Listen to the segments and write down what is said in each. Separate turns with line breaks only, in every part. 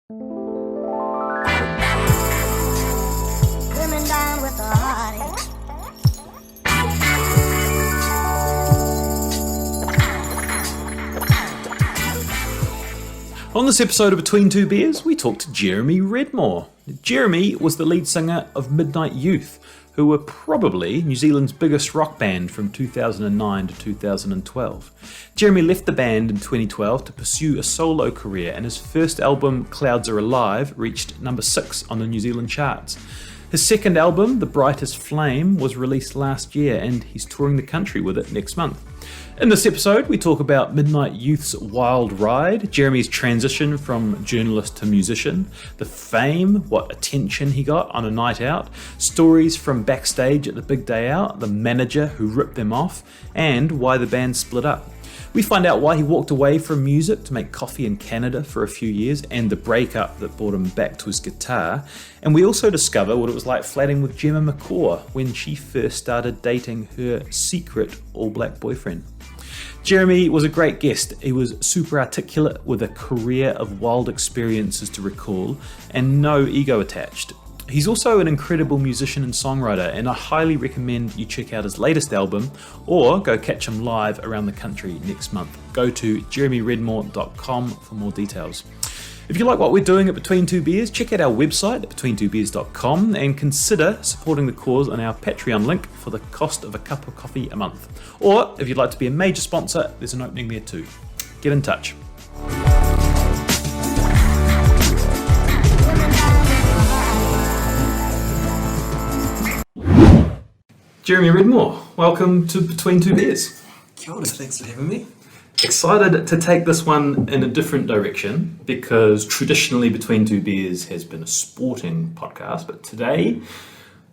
Coming down with the heartache.
On this episode of Between Two Beers, we talked to Jeremy Redmore. Jeremy was the lead singer of Midnight Youth, who were probably New Zealand's biggest rock band from 2009 to 2012. Jeremy left the band in 2012 to pursue a solo career, and his first album, Clouds Are Alive, reached number 6 on the New Zealand charts. His second album, The Brightest Flame, was released last year, and he's touring the country with it next month. In this episode, we talk about Midnight Youth's wild ride, Jeremy's transition from journalist to musician, the fame, what attention he got on a night out, stories from backstage at the big day out, the manager who ripped them off, and why the band split up. We find out why he walked away from music to make coffee in Canada for a few years and the breakup that brought him back to his guitar. And we also discover what it was like flatting with Gemma McCaw when she first started dating her secret all-black boyfriend. Jeremy was a great guest. He was super articulate with a career of wild experiences to recall and no ego attached. He's also an incredible musician and songwriter, and I highly recommend you check out his latest album or go catch him live around the country next month. Go to jeremyredmore.com for more details. If you like what we're doing at Between Two Beers, check out our website at betweentwobeers.com and consider supporting the cause on our Patreon link for the cost of a cup of coffee a month. Or if you'd like to be a major sponsor, there's an opening there too. Get in touch. Jeremy Redmore, welcome to Between Two Beers.
Kia ora, thanks for having me.
Excited to take this one in a different direction because traditionally Between Two Beers has been a sporting podcast, but today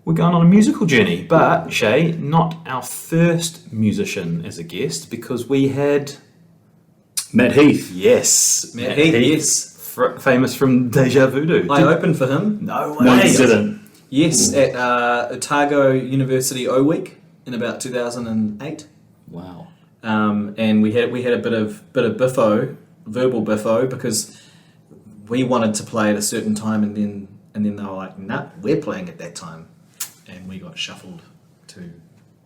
we're going on a musical journey. But, Shay, not our first musician as a guest because we had...
Matt Heath.
Yes.
Matt Heath, yes.
Famous from Deja Voodoo.
I opened for him.
No way.
No, you didn't. Yes, at Otago University O Week in about 2008.
Wow.
And we had a bit of biffo, verbal biffo, because we wanted to play at a certain time, and then they were like, "Nah, we're playing at that time," and we got shuffled to.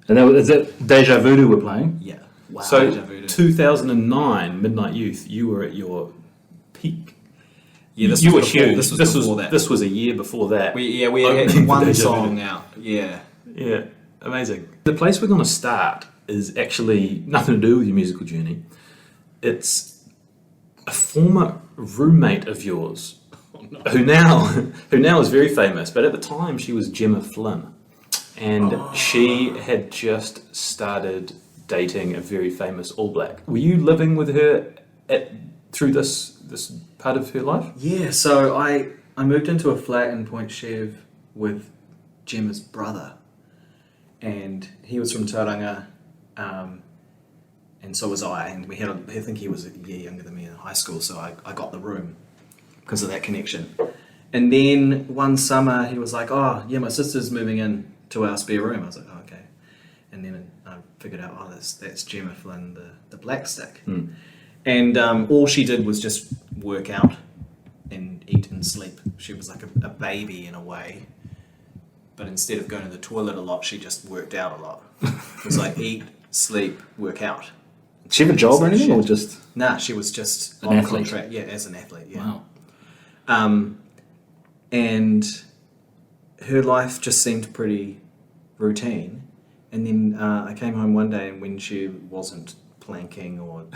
And is that Deja Voodoo we're playing?
Yeah. Wow.
So,
Deja Voodoo.
2009, Midnight Youth, you were at your peak.
Yeah,
you were huge.
This was before that.
This was a year before that.
We had one song out. Yeah.
Yeah, amazing. The place we're going to start is actually nothing to do with your musical journey. It's a former roommate of yours, who now is very famous, but at the time she was Gemma Flynn, and she had just started dating a very famous All Black. Were you living with her through this part of her life?
Yeah, so I moved into a flat in Point Chev with Gemma's brother, and he was from Tauranga, and so was I, and I think he was a year younger than me in high school, so I got the room because of that connection. And then one summer he was like, "Oh yeah, my sister's moving in to our spare room." I was like, "Oh, okay." And then I figured out, "Oh, that's Gemma Flynn, the black stick." And all she did was just work out and eat and sleep. She was like a baby in a way. But instead of going to the toilet a lot, she just worked out a lot. It was like eat, sleep, work out.
Did she have a job or anything, or just...
Nah, she was just
An
on
athlete.
contract. Yeah, as an athlete, yeah.
Wow.
And her life just seemed pretty routine. And then I came home one day, and when she wasn't planking or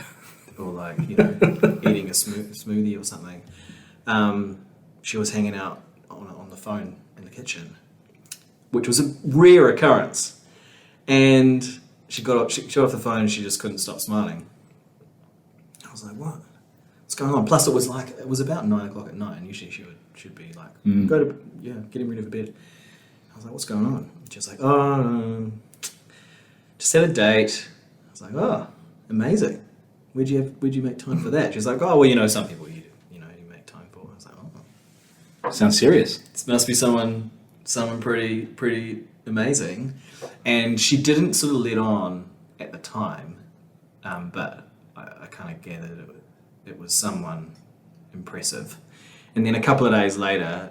like, eating a smoothie or something, she was hanging out on the phone in the kitchen, which was a rare occurrence. And she got off the phone and she just couldn't stop smiling. I was like, what? What's going on? Plus it was about 9 o'clock at night, and usually she'd be like, getting ready for bed. I was like, what's going on? And she was like, oh, just had a date. I was like, oh, amazing. Where'd you make time for that? She was like, oh, well, some people you make time for. I was like, oh.
Sounds serious.
This must be someone pretty amazing. And she didn't sort of let on at the time, but I kind of gathered it was someone impressive. And then a couple of days later,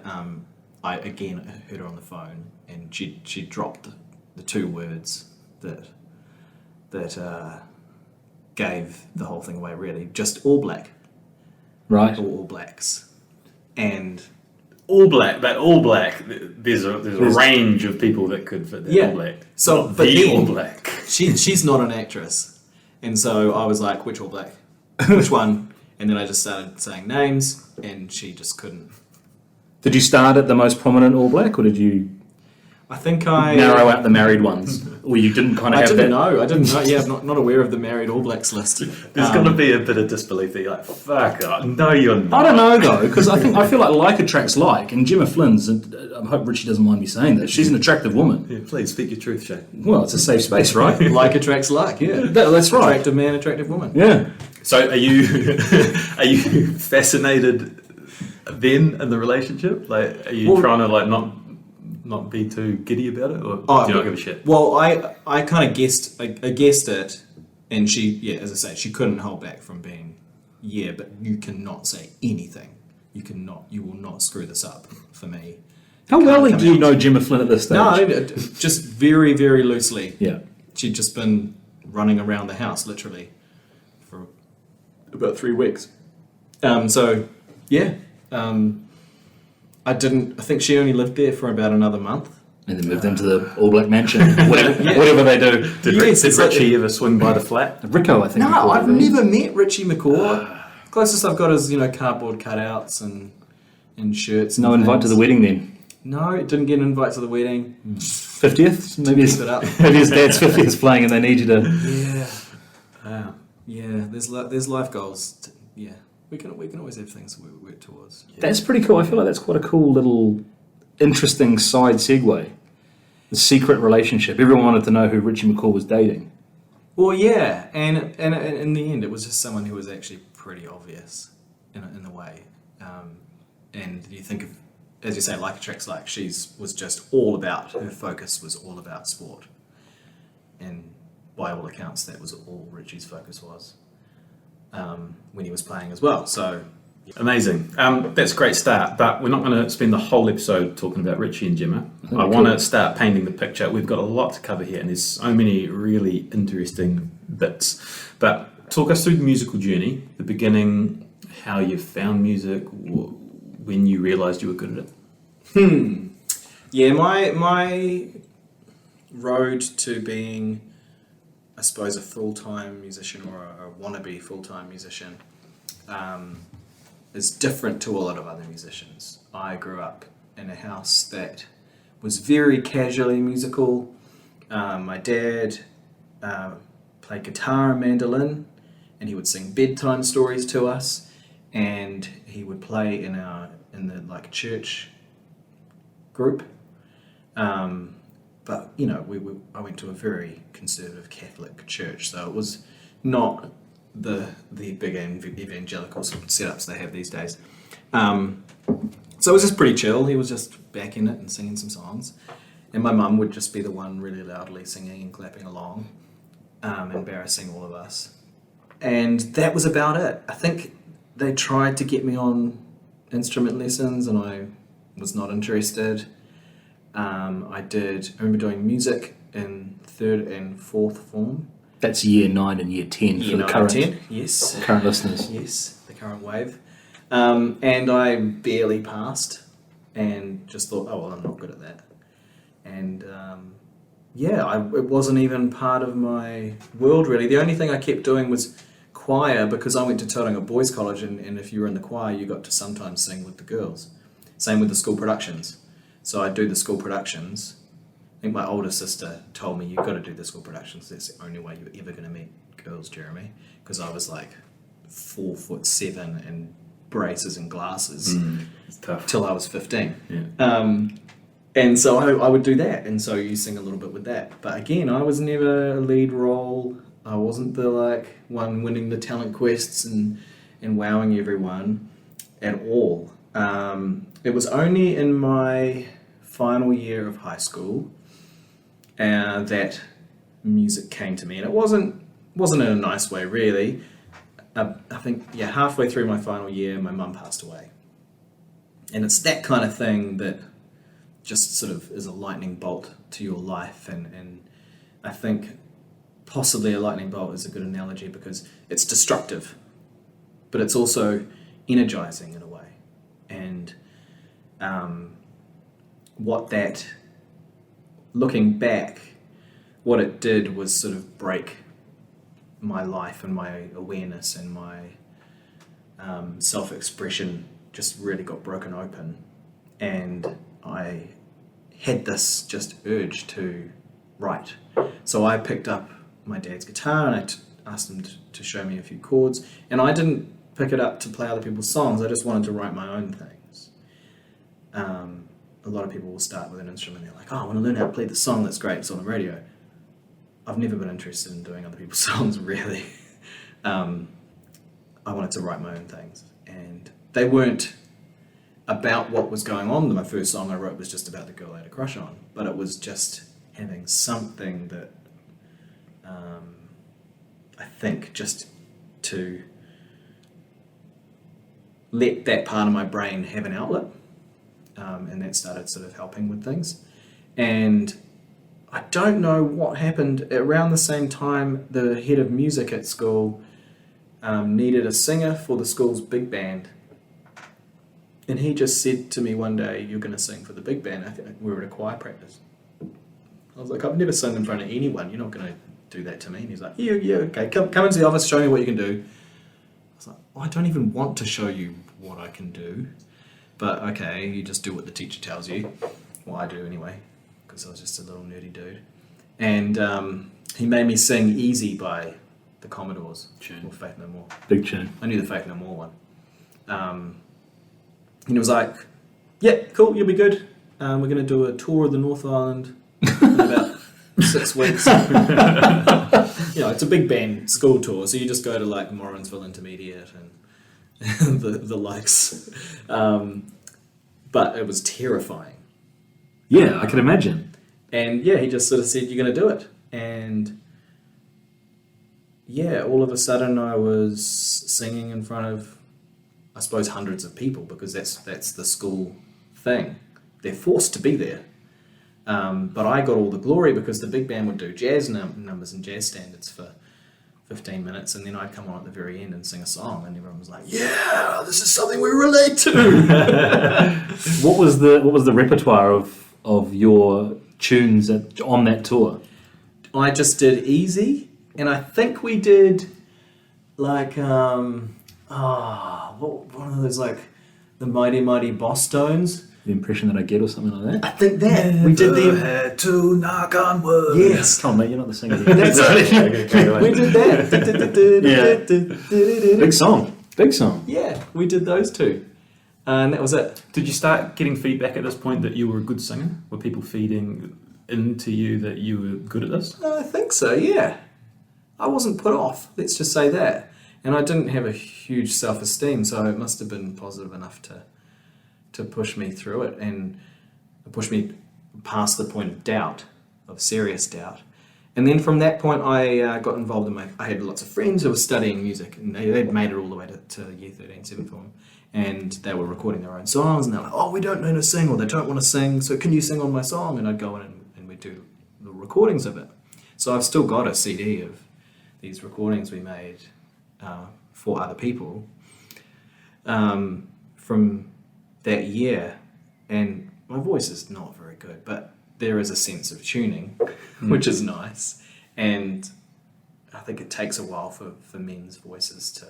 I again heard her on the phone, and she dropped the two words that gave the whole thing away. Really, just All Black,
Right.
or All Blacks, and
All Black, but All Black, there's a range of people that could fit that
Yeah.
All Black.
So,
Not
but
the
then-
All Black.
she's not an actress, and so I was like, which All Black, which one? And then I just started saying names, and she just couldn't.
Did you start at the most prominent All Black, or did you
I think I
narrow out the married ones? Or you didn't kind of
I
have
didn't
that?
know. I didn't know. Yeah, I'm not aware of the married All Blacks list.
There's going to be a bit of disbelief that you're like, fuck, no you're not.
I don't know though, because I feel like attracts like, and Gemma Flynn's. And I hope Richie doesn't mind me saying that she's an attractive woman.
Yeah, please, speak your truth, Shay.
Well, it's a safe space, right?
Like attracts like. Yeah,
That's right.
attractive man, attractive woman.
Yeah.
So are you fascinated then in the relationship? Like, are you
Well-
trying to like not be too giddy about it, or do you not give a shit?
Well, I kind of guessed. I guessed it, and she, yeah, as I say, she couldn't hold back from being, yeah, but you cannot say anything. You will not screw this up for me.
How well
Can't
do you
come
know
out.
Gemma Flynn at this stage?
No, just very, very loosely.
Yeah.
She'd just been running around the house, literally, for about 3 weeks. So, yeah. I think she only lived there for about another month.
And then moved into the All Black Mansion, whatever they do.
Did,
Yes,
did
it's like-
Richie ever swing by the flat?
Rico, I think. we
No,
call
I've
it.
never met Richie McCaw. Closest I've got is, cardboard cutouts and shirts.
No
and
invite to
things.
the wedding then.
No, didn't get an invite to the wedding.
50th? Maybe
Keep it up.
maybe his dad's 50th is playing and they need you to...
Yeah. Yeah, there's life goals. Yeah. We can always have things we work towards.
That's pretty cool. I feel like that's quite a cool little interesting side segue. The secret relationship. Everyone wanted to know who Richie McCaw was dating.
Well, yeah, and in the end, it was just someone who was actually pretty obvious in a way. And you think of, as you say, like attracts like. Was just all about, her focus was all about sport, and by all accounts, that was all Richie's focus was when he was playing as well. So.
Amazing. That's a great start, but we're not going to spend the whole episode talking about Richie and Gemma. I want to start painting the picture. We've got a lot to cover here, and there's so many really interesting bits. But talk us through the musical journey, the beginning, how you found music, when you realised you were good at it.
Yeah, my road to being, I suppose, a full-time musician or a wannabe full-time musician is different to a lot of other musicians. I grew up in a house that was very casually musical. My dad played guitar and mandolin, and he would sing bedtime stories to us, and he would play in the like church group. But I went to a very conservative Catholic church, so it was not the big evangelical sort of setups they have these days. So it was just pretty chill. He was just back in it and singing some songs, and my mum would just be the one really loudly singing and clapping along, embarrassing all of us. And that was about it. I think they tried to get me on instrument lessons, and I was not interested. I remember doing music in 3rd and 4th form.
That's year 9 and year 10 for
Year
the
9
current,
10, yes.
current listeners.
Yes, the current wave. And I barely passed and just thought, oh, well, I'm not good at that. And it wasn't even part of my world, really. The only thing I kept doing was choir, because I went to Tauranga Boys College, and if you were in the choir, you got to sometimes sing with the girls. Same with the school productions. So I'd do the school productions. I think my older sister told me, you've got to do the school productions. That's the only way you're ever going to meet girls, Jeremy. Because I was like 4'7" and braces and glasses
It's tough.
till I was 15.
Yeah.
And so I would do that. And so you sing a little bit with that. But again, I was never a lead role. I wasn't the one winning the talent quests and wowing everyone at all. It was only in my final year of high school that music came to me, and it wasn't in a nice way, really. I think halfway through my final year, my mum passed away, And it's that kind of thing that just sort of is a lightning bolt to your life. And I think possibly a lightning bolt is a good analogy because it's destructive, but it's also energizing in a way. And looking back, what it did was sort of break my life and my awareness and my self-expression just really got broken open, and I had this just urge to write. So I picked up my dad's guitar and I asked him to show me a few chords, and I didn't pick it up to play other people's songs. I just wanted to write my own things. A lot of people will start with an instrument, they're like, oh, I want to learn how to play the song that's great, it's on the radio. I've never been interested in doing other people's songs, really. I wanted to write my own things, and they weren't about what was going on. My first song I wrote was just about the girl I had a crush on, but it was just having something that I think just to let that part of my brain have an outlet, and that started sort of helping with things. And I don't know what happened. Around the same time, the head of music at school needed a singer for the school's big band. And he just said to me one day, you're going to sing for the big band. I think we were at a choir practice. I was like, I've never sung in front of anyone. You're not going to do that to me. And he's like, yeah, okay. Come into the office, show me what you can do. I was like, well, I don't even want to show you what I can do. But okay, you just do what the teacher tells you. Well, I do anyway, because I was just a little nerdy dude. And he made me sing Easy by the Commodores.
Tune.
Or Faith No More.
Big tune.
I knew the Faith No More one. And he was like, yeah, cool, you'll be good. We're going to do a tour of the North Island in about 6 weeks. It's a big band school tour, so you just go to like Morrinsville Intermediate and the likes. But it was terrifying.
Yeah, I can imagine.
And yeah, he just sort of said, you're going to do it. And yeah, all of a sudden I was singing in front of, I suppose, hundreds of people, because that's the school thing. They're forced to be there. But I got all the glory because the big band would do jazz numbers and jazz standards for 15 minutes, and then I'd come on at the very end and sing a song, and everyone was like, yeah, this is something we relate to.
What was the repertoire of your tunes on that tour?
I just did Easy, and I think we did like one of those like the Mighty Mighty Boss Stones.
The Impression That I Get or something like that?
I think that we did them.
Had to knock on wood.
Yes.
Come on, mate, you're not the singer.
That's it. We did that.
Big song. Big song.
Yeah, we did those two. And that was it.
Did you start getting feedback at this point that you were a good singer? Were people feeding into you that you were good at this?
I think so, yeah. I wasn't put off, let's just say that. And I didn't have a huge self-esteem, so it must have been positive enough to push me through it and push me past the point of doubt, of serious doubt. And then from that point, I got involved in I had lots of friends who were studying music, and they'd made it all the way to year 13, 7th form, and they were recording their own songs, and they're like, oh, we don't know how to sing, or they don't want to sing, so can you sing on my song? And I'd go in and we'd do the recordings of it. So I've still got a CD of these recordings we made for other people from that year, and my voice is not very good, but there is a sense of tuning, which is nice, and I think it takes a while for men's voices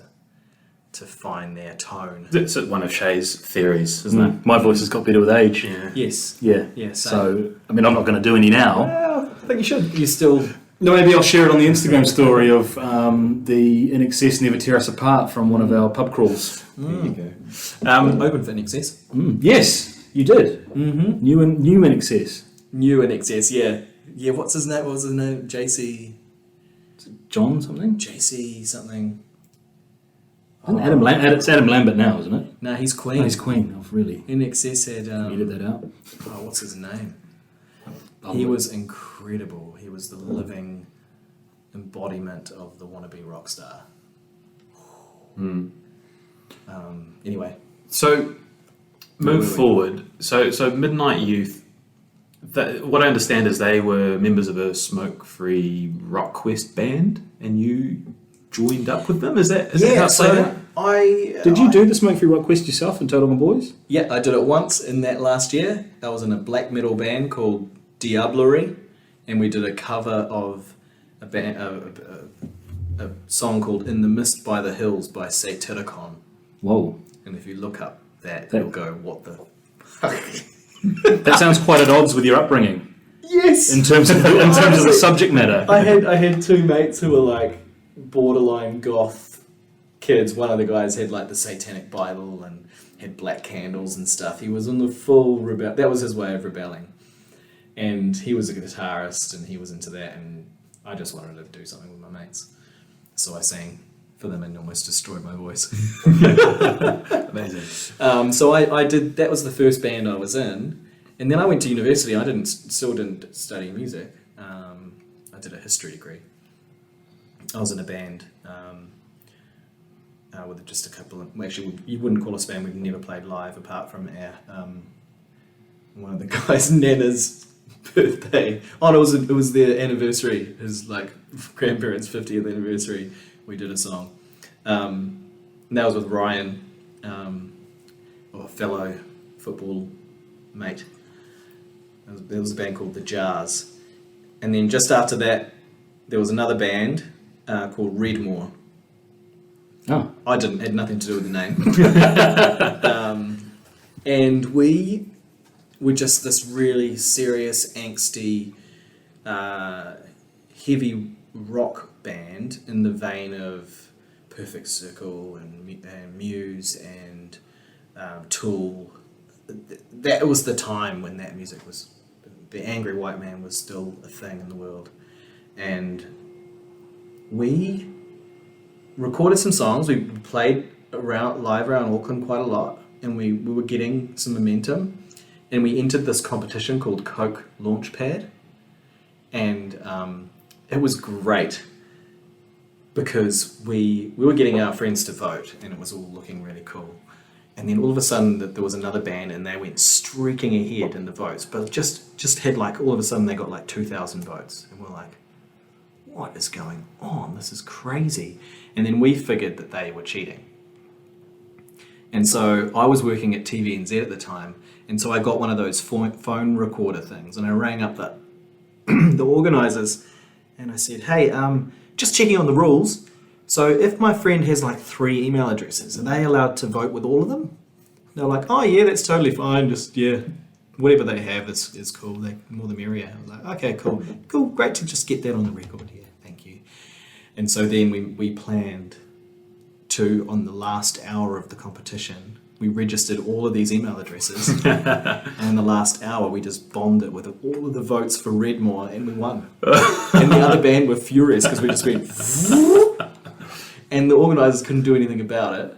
to find their tone.
That's one of Shay's theories, isn't it?
My voice has got better with age.
Yeah.
Yes.
Yeah.
Yeah.
So, I mean, I'm not going to do any now.
Well, I think you should. You still.
No, maybe I'll share it on the Instagram story of the In Excess Never Tear Us Apart from one of our pub crawls.
There you go. Open for In Excess.
Yes, you did.
Mm-hmm.
New In Excess.
New In Excess, yeah. Yeah, what's his name? What was his name? JC
John something?
JC something.
It's Adam Lambert now, isn't it?
No, he's Queen.
Oh, he's Queen. Oh, really?
In Excess had...
Edit that out.
Oh, what's his name? He was incredible. He was the living embodiment of the wannabe rock star.
Mm.
Anyway.
So, Move forward. So Midnight Youth. What I understand is they were members of a smoke-free rock quest band, and you joined up with them. Is that how it's played out?
Did you do the Smoke Free Rock Quest yourself in Total My Boys?
Yeah, I did it once in that last year. I was in a black metal band called Diablerie, and we did a cover of a song called "In the Mist by the Hills" by Satyricon.
Whoa.
And if you look up that you'll go, what the fuck?
That sounds quite at odds with your upbringing.
Yes!
In terms of the subject matter.
I had two mates who were like borderline goth kids. One of the guys had like the Satanic Bible and had black candles and stuff. He was in the full rebel. That was his way of rebelling. And he was a guitarist and he was into that, and I just wanted to do something with my mates. So I sang for them and almost destroyed my voice.
Amazing.
So I did. That was the first band I was in, and then I went to university. I still didn't study music. I did a history degree. I was in a band with just a couple of. Well, actually, you wouldn't call us a band. We've never played live apart from our one of the guys' Nana's birthday. Oh, no, it was their anniversary. His like grandparents' 50th anniversary. We did a song. And that was with Ryan, a fellow football mate. There was a band called The Jars. And then just after that, there was another band called Redmore.
Oh.
I had nothing to do with the name. And we were just this really serious, angsty, heavy rock band in the vein of Perfect Circle and Muse and Tool. That was the time when that music was, the angry white man was still a thing in the world. And we recorded some songs. We played live around Auckland quite a lot, and we were getting some momentum. And we entered this competition called Coke Launchpad, and it was great because we were getting our friends to vote, and it was all looking really cool. And then all of a sudden there was another band, and they went streaking ahead in the votes, but just had like, all of a sudden they got like 2,000 votes, and we're like, what is going on? This is crazy. And then we figured that they were cheating. And so I was working at TVNZ at the time, and so I got one of those phone recorder things, and I rang up the organisers, and I said, hey, just checking on the rules. So if my friend has like 3 email addresses, are they allowed to vote with all of them? They're like, oh yeah, that's totally fine. Just, yeah, whatever they have is cool. The more the merrier. I was like, okay, cool. Great to just get that on the record here. Thank you. And so then we planned to, on the last hour of the competition, we registered all of these email addresses. And in the last hour, we just bombed it with all of the votes for Redmore, and we won. And the other band were furious because we just went... And the organisers couldn't do anything about it.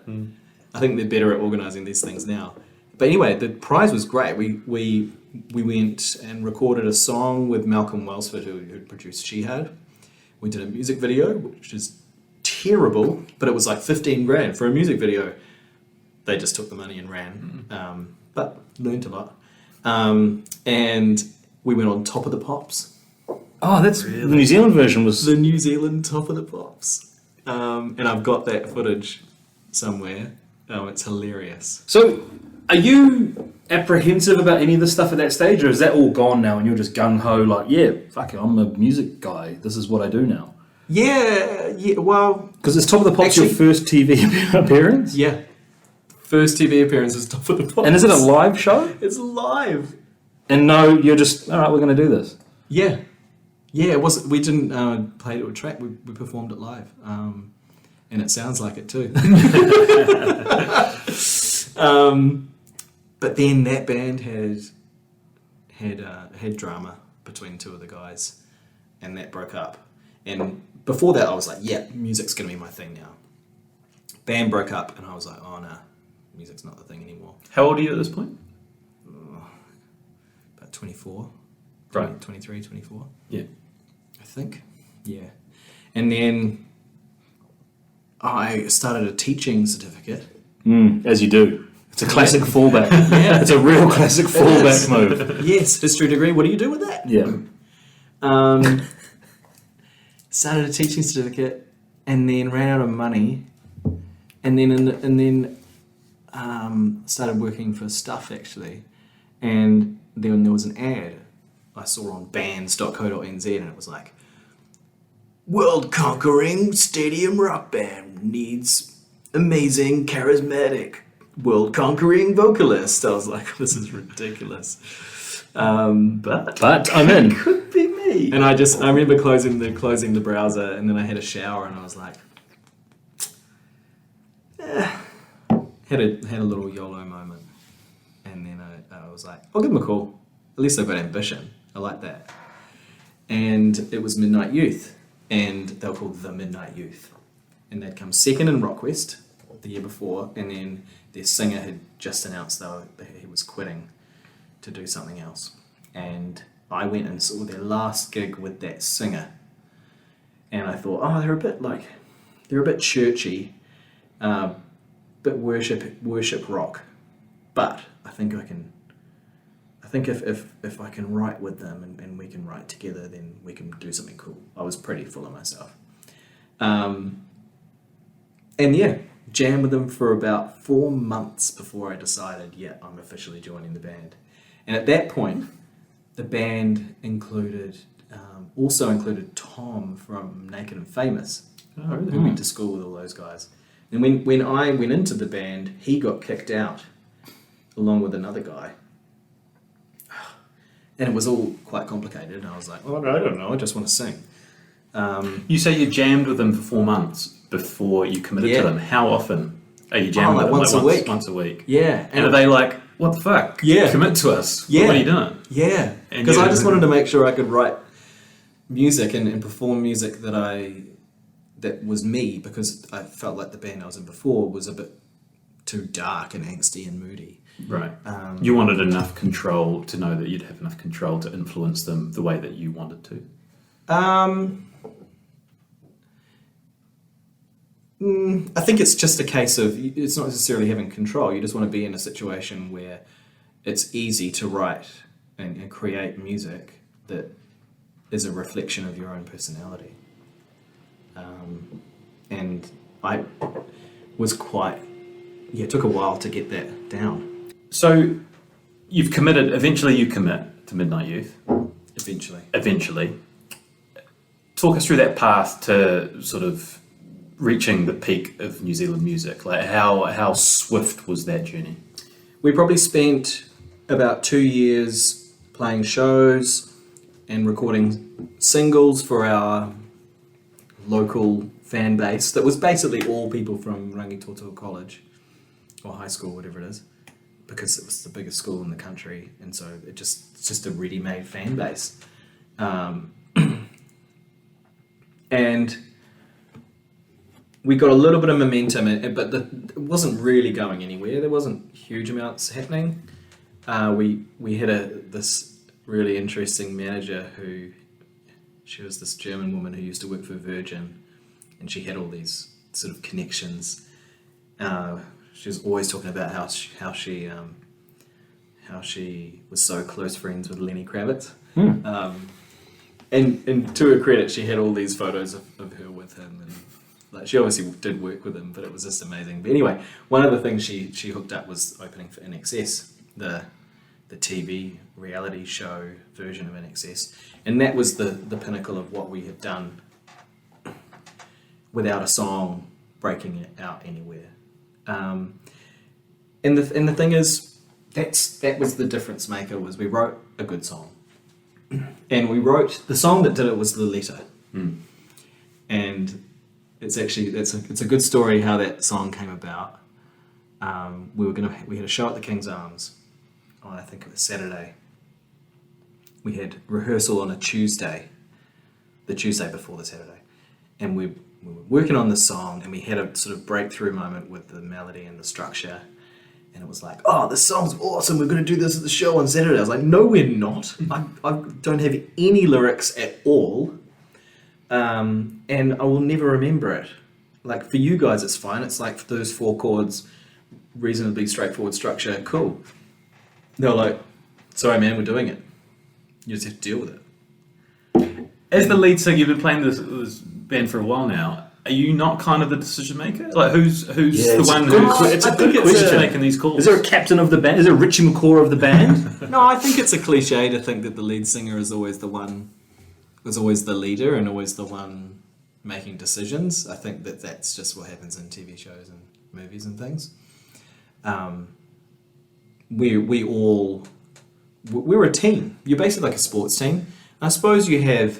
I think they're better at organising these things now. But anyway, the prize was great. We went and recorded a song with Malcolm Welsford, who produced She Had. We did a music video, which is terrible, but it was like 15 grand for a music video. They just took the money and ran, but learned a lot. And we went on Top of the Pops.
Oh, that's really? The New Zealand version was...
The New Zealand Top of the Pops. And I've got that footage somewhere. Oh, it's hilarious.
So, are you apprehensive about any of this stuff at that stage, or is that all gone now and you're just gung-ho like, yeah, fuck it, I'm a music guy, this is what I do now?
Yeah, well...
Because it's Top of the Pops your first TV appearance?
Yeah. First TV appearance is Top of the Pops.
And is it a live show?
It's live.
And no, you're just, all right, we're going to do this.
Yeah. Yeah, it was. We didn't play it to a track. We performed it live, and it sounds like it too. But then that band had drama between 2 of the guys, and that broke up. And before that, I was like, yeah, music's gonna be my thing now. Band broke up, and I was like, oh no, music's not the thing anymore.
How old are you at this point?
About 24.
Right.
23, 24.
Yeah.
I think. Yeah. And then I started a teaching certificate.
As you do. It's a classic fallback. Yeah, it's a real classic fallback move.
Yes, history degree. What do you do with that?
Yeah.
Started a teaching certificate, and then ran out of money, and then started working for Stuff actually, and then there was an ad I saw on bands.co.nz, and it was like, world-conquering stadium rock band needs amazing, charismatic, world-conquering vocalist. I was like, this is ridiculous. But
I'm in.
Could be me.
And I remember closing the browser, and then I had a shower, and I was like, had a little YOLO moment, and then I was like, I'll give them a call. At least I've got ambition. I like that. And it was Midnight Youth, and they were called the Midnight Youth, and they'd come second in Rockwest the year before, and then their singer had just announced that he was quitting to do something else, and I went and saw their last gig with that singer, and I thought, oh, they're a bit churchy, bit worship rock, but I think if I can write with them and we can write together, then we can do something cool. I was pretty full of myself, and yeah, jammed with them for about 4 months before I decided, yeah, I'm officially joining the band. And at that point, the band also included Tom from Naked and Famous, who went to school with all those guys. And when I went into the band, he got kicked out, along with another guy. And it was all quite complicated, and I was like, oh, I don't know, I just want to sing.
You say you jammed with them for 4 months before you committed to them. How often are you jamming with them?
Once a week.
Once a week.
Yeah.
And are they like, what the fuck?
Yeah.
Commit to us.
Yeah.
What are you doing?
Yeah.
And
Because I just wanted to make sure I could write music and perform music that was me, because I felt like the band I was in before was a bit too dark and angsty and moody.
Right. You wanted enough control to know that you'd have enough control to influence them the way that you wanted to.
I think it's just a case of, it's not necessarily having control. You just want to be in a situation where it's easy to write and create music that is a reflection of your own personality. And I was it took a while to get that down.
So you've committed, eventually you commit to Midnight Youth. Eventually. Talk us through that path to sort of reaching the peak of New Zealand music. Like how swift was that journey?
We probably spent about 2 years playing shows and recording singles for our local fan base that was basically all people from Rangitoto College or high school, whatever it is, because it was the biggest school in the country, and so it's just a ready-made fan base. And we got a little bit of momentum, but it wasn't really going anywhere. There wasn't huge amounts happening. We had this really interesting manager she was this German woman who used to work for Virgin, and she had all these sort of connections. She was always talking about how she was so close friends with Lenny Kravitz. And to her credit, she had all these photos of her with him, and like she obviously did work with him, but it was just amazing. But anyway, one of the things she hooked up was opening for INXS, the TV reality show version of INXS, and that was the pinnacle of what we had done without a song breaking it out anywhere. And the thing is, that was the difference maker. Was we wrote a good song, and we wrote the song that did it was the letter, and it's a good story how that song came about. We had a show at the King's Arms on, I think it was Saturday. We had rehearsal on a Tuesday, the Tuesday before the Saturday, and we were working on the song, and we had a sort of breakthrough moment with the melody and the structure, and it was like, oh, this song's awesome, we're going to do this at the show on Saturday. I was like, no, we're not. I don't have any lyrics at all, and I will never remember it. Like, for you guys, it's fine. It's like those 4 chords reasonably straightforward structure, cool. They were like, sorry man, we're doing it. You just have to deal with it.
As the lead singer, you've been playing this band for a while now. Are you not kind of the decision maker? Like, who's
Yeah,
the
it's
one
a good
who's
it's a good question.
making these calls?
Is there a captain of the band? Is there a Richie McCaw of the band?
No, I think it's a cliche to think that the lead singer is always the leader and always the one making decisions. I think that that's just what happens in TV shows and movies and things. We're a team. You're basically like a sports team. I suppose you have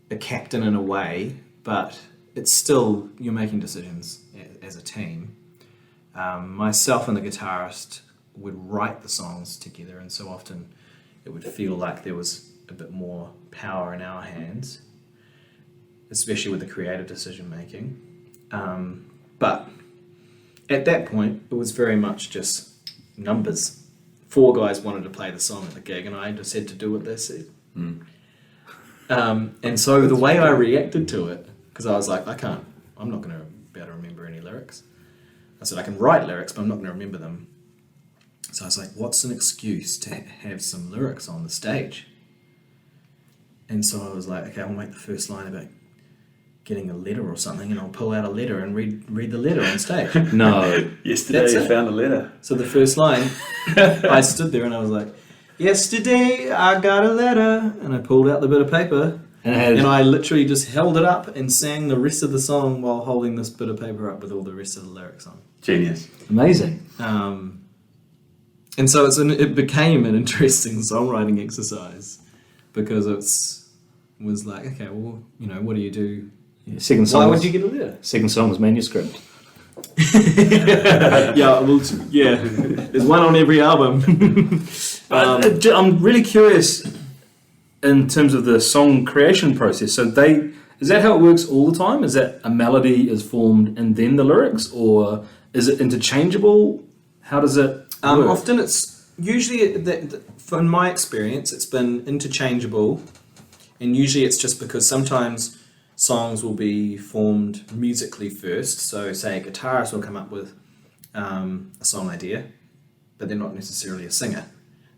a captain in a way, but it's still, you're making decisions as a team. Myself and the guitarist would write the songs together, and so often it would feel like there was a bit more power in our hands, especially with the creative decision making. But at that point, it was very much just numbers. 4 guys wanted to play the song at the gig, and I just had to do what they said. And so the way I reacted to it, because I was like, I'm not going to be able to remember any lyrics. I said, I can write lyrics, but I'm not going to remember them. So I was like, what's an excuse to have some lyrics on the stage? And so I was like, okay, I'll make the first line about getting a letter or something, and I'll pull out a letter and read the letter on stage.
No.
Yesterday
That's
you
it.
found a letter.
So the first line, I stood there and I was like, yesterday I got a letter, and I pulled out the bit of paper, and I literally just held it up and sang the rest of the song while holding this bit of paper up with all the rest of the lyrics on.
Genius.
Amazing.
And so it became an interesting songwriting exercise, because was like, okay, well, what do you do?
Yeah, second song.
Why
was,
would you get a letter?
Second song was manuscript.
Yeah, there's one on every album.
I'm really curious in terms of the song creation process. So is that how it works all the time? Is that a melody is formed and then the lyrics, or is it interchangeable? How does it work?
Often it's usually, in my experience, it's been interchangeable, and usually it's just because sometimes songs will be formed musically first. So say a guitarist will come up with a song idea, but they're not necessarily a singer.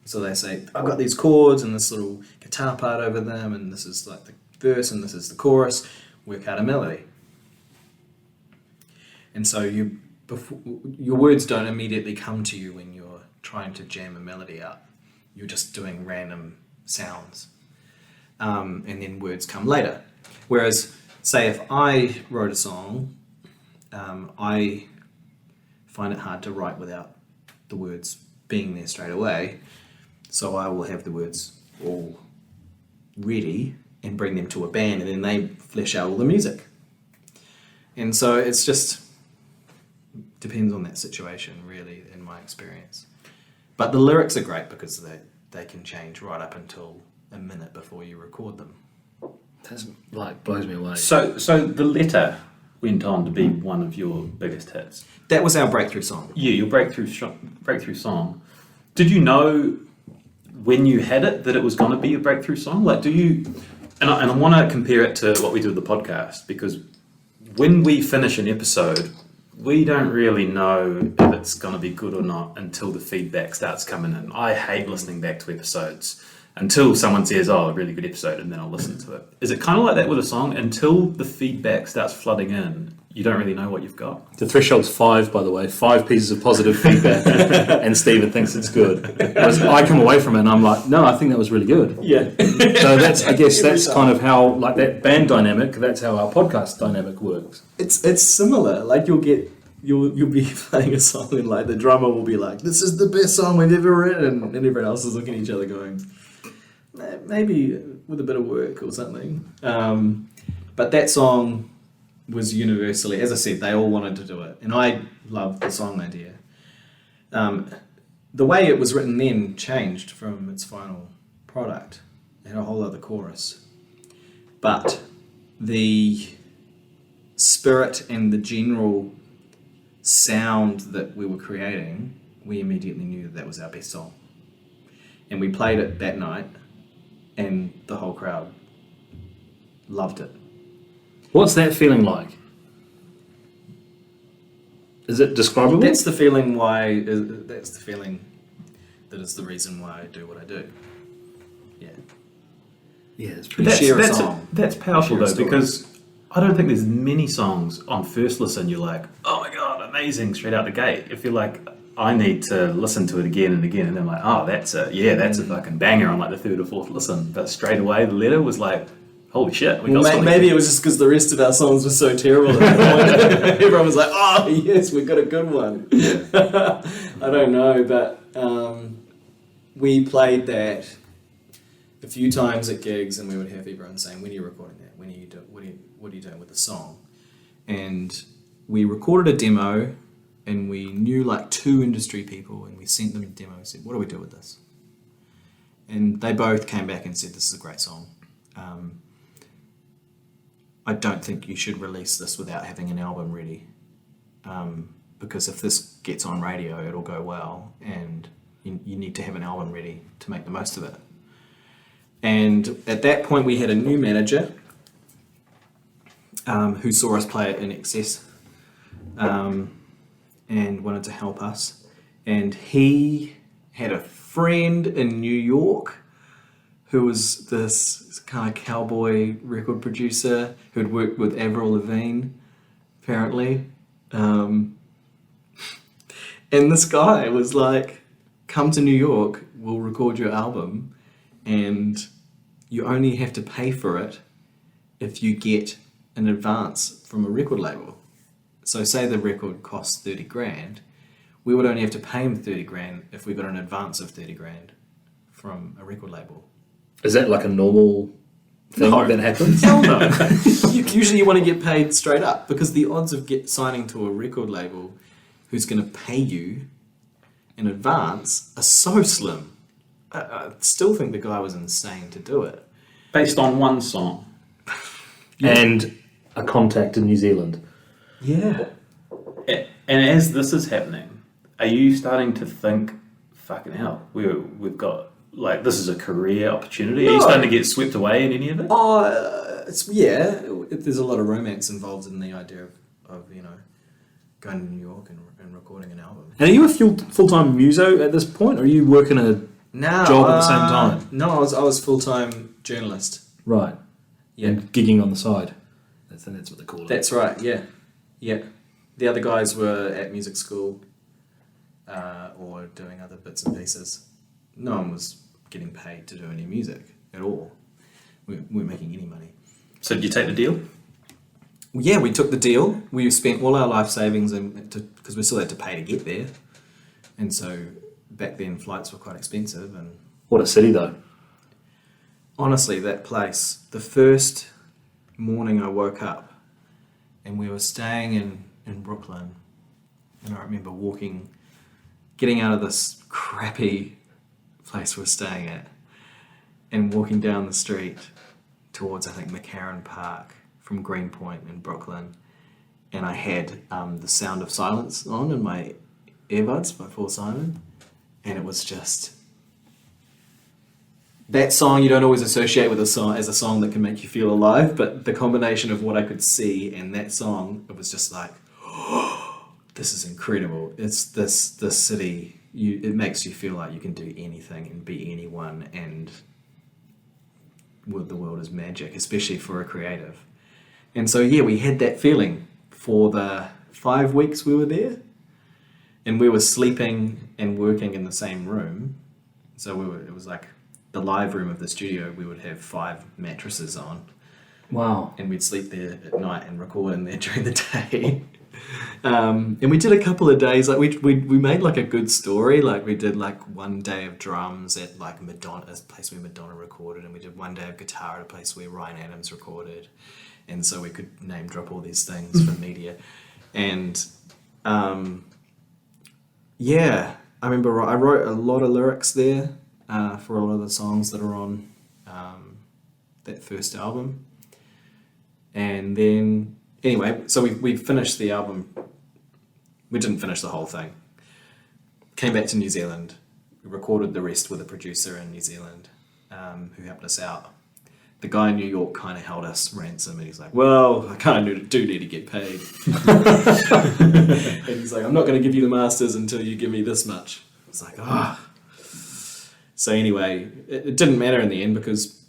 So they say, I've got these chords and this little guitar part over them, and this is like the verse and this is the chorus, work out a melody. And so your words don't immediately come to you when you're trying to jam a melody out. You're just doing random sounds. And then words come later. Whereas, say if I wrote a song, I find it hard to write without the words being there straight away. So I will have the words all ready and bring them to a band, and then they flesh out all the music. And so it's just depends on that situation, really, in my experience. But the lyrics are great because they can change right up until a minute before you record them.
That's blows me away.
So the letter went on to be one of your biggest hits.
That was our breakthrough song.
Yeah, your breakthrough song. Did you know when you had it that it was going to be a breakthrough song? Like, do you? And I want to compare it to what we do with the podcast, because when we finish an episode, we don't really know if it's going to be good or not until the feedback starts coming in. I hate listening back to episodes until someone says, oh, a really good episode, and then I'll listen to it. Is it kind of like that with a song? Until the feedback starts flooding in, you don't really know what you've got.
The threshold's 5, by the way. 5 pieces of positive feedback, and Stephen thinks it's good. Whereas I come away from it and I'm like, no, I think that was really good.
Yeah.
So that's kind of how, like, that band dynamic, that's how our podcast dynamic works.
It's similar. Like you'll be playing a song and like the drummer will be like, this is the best song we've ever written, and everyone else is looking at each other going, maybe with a bit of work or something. But that song was universally, as I said, they all wanted to do it, and I loved the song idea. The way it was written then changed from its final product. It had a whole other chorus, but the spirit and the general sound that we were creating, we immediately knew that was our best song, and we played it that night, and the whole crowd loved it.
What's that feeling like? Is it describable?
That's the feeling that's the feeling that is the reason why I do what I do. Yeah.
Yeah, it's
We
pretty.
share a song.
That's powerful
Share a
though,
story.
because I don't think there's many songs on first listen you're like, oh my god, amazing, straight out the gate. If you're like, I need to listen to it again and again, and then I'm like, oh, that's a fucking banger on like the third or fourth listen. But straight away, the letter was like, holy shit, we got something.
Maybe it was just because the rest of our songs were so terrible. Everyone was like, "Oh yes, we got a good one." I don't know, but we played that a few times at gigs, and we would have everyone saying, "When are you recording that? When are you what are you doing with the song?" And we recorded a demo, and we knew like 2 industry people, and we sent them a demo and said, "What do we do with this?" And they both came back and said, "This is a great song. I don't think you should release this without having an album ready, because if this gets on radio, it'll go well, and you need to have an album ready to make the most of it." And at that point, we had a new manager who saw us play it in excess and wanted to help us. And he had a friend in New York who was this kind of cowboy record producer who'd worked with Avril Lavigne, apparently. And this guy was like, "Come to New York, we'll record your album, and you only have to pay for it if you get an advance from a record label." So say the record costs 30 grand, we would only have to pay him 30 grand if we got an advance of 30 grand from a record label.
Is that like a normal thing that happens?
Hell no. Usually you want to get paid straight up, because the odds of signing to a record label who's going to pay you in advance are so slim. I still think the guy was insane to do it.
Based on one song.
And a contact in New Zealand.
Yeah.
And as this is happening, are you starting to think, fucking hell, we've got, like, this is a career opportunity? Are you
No.
starting to get swept away in any of it?
There's a lot of romance involved in the idea of going to New York and recording an album.
And are you a full-time muso at this point, or are you working a job at the same time?
No, I was full-time journalist.
Right.
Yeah.
And gigging on the side. That's what they call it.
That's right, yeah. Yeah. The other guys were at music school or doing other bits and pieces. No one was getting paid to do any music at all. We weren't making any money.
So did you take the deal?
Yeah, we took the deal. We spent all our life savings because we still had to pay to get there. And so back then flights were quite expensive. And
What a city, though.
honestly, that place, the first morning I woke up and we were staying in Brooklyn, and I remember getting out of this crappy place we're staying at and walking down the street towards, I think, McCarran Park from Greenpoint in Brooklyn, and I had The Sound of Silence on in my earbuds by Paul Simon, and it was just... That song you don't always associate with a song as a song that can make you feel alive, but the combination of what I could see and that song, it was just like, oh, this is incredible. It's this city. It makes you feel like you can do anything and be anyone, and the world is magic, especially for a creative. And so yeah, we had that feeling for the 5 weeks we were there, and we were sleeping and working in the same room. So it was like the live room of the studio. We would have 5 mattresses on,
Wow.
and we'd sleep there at night and record in there during the day. And we did a couple of days, like we made like a good story. Like we did like one day of drums at like Madonna, a place where Madonna recorded, and we did one day of guitar at a place where Ryan Adams recorded, and so we could name drop all these things for media. And yeah, I remember I wrote a lot of lyrics there for a lot of the songs that are on that first album. And then, anyway, so we finished the album. We didn't finish the whole thing. Came back to New Zealand. We recorded the rest with a producer in New Zealand who helped us out. the guy in New York kind of held us ransom, and he's like, well, I kind of do need to get paid. And he's like, I'm not going to give you the masters until you give me this much. It's like, So anyway, it didn't matter in the end because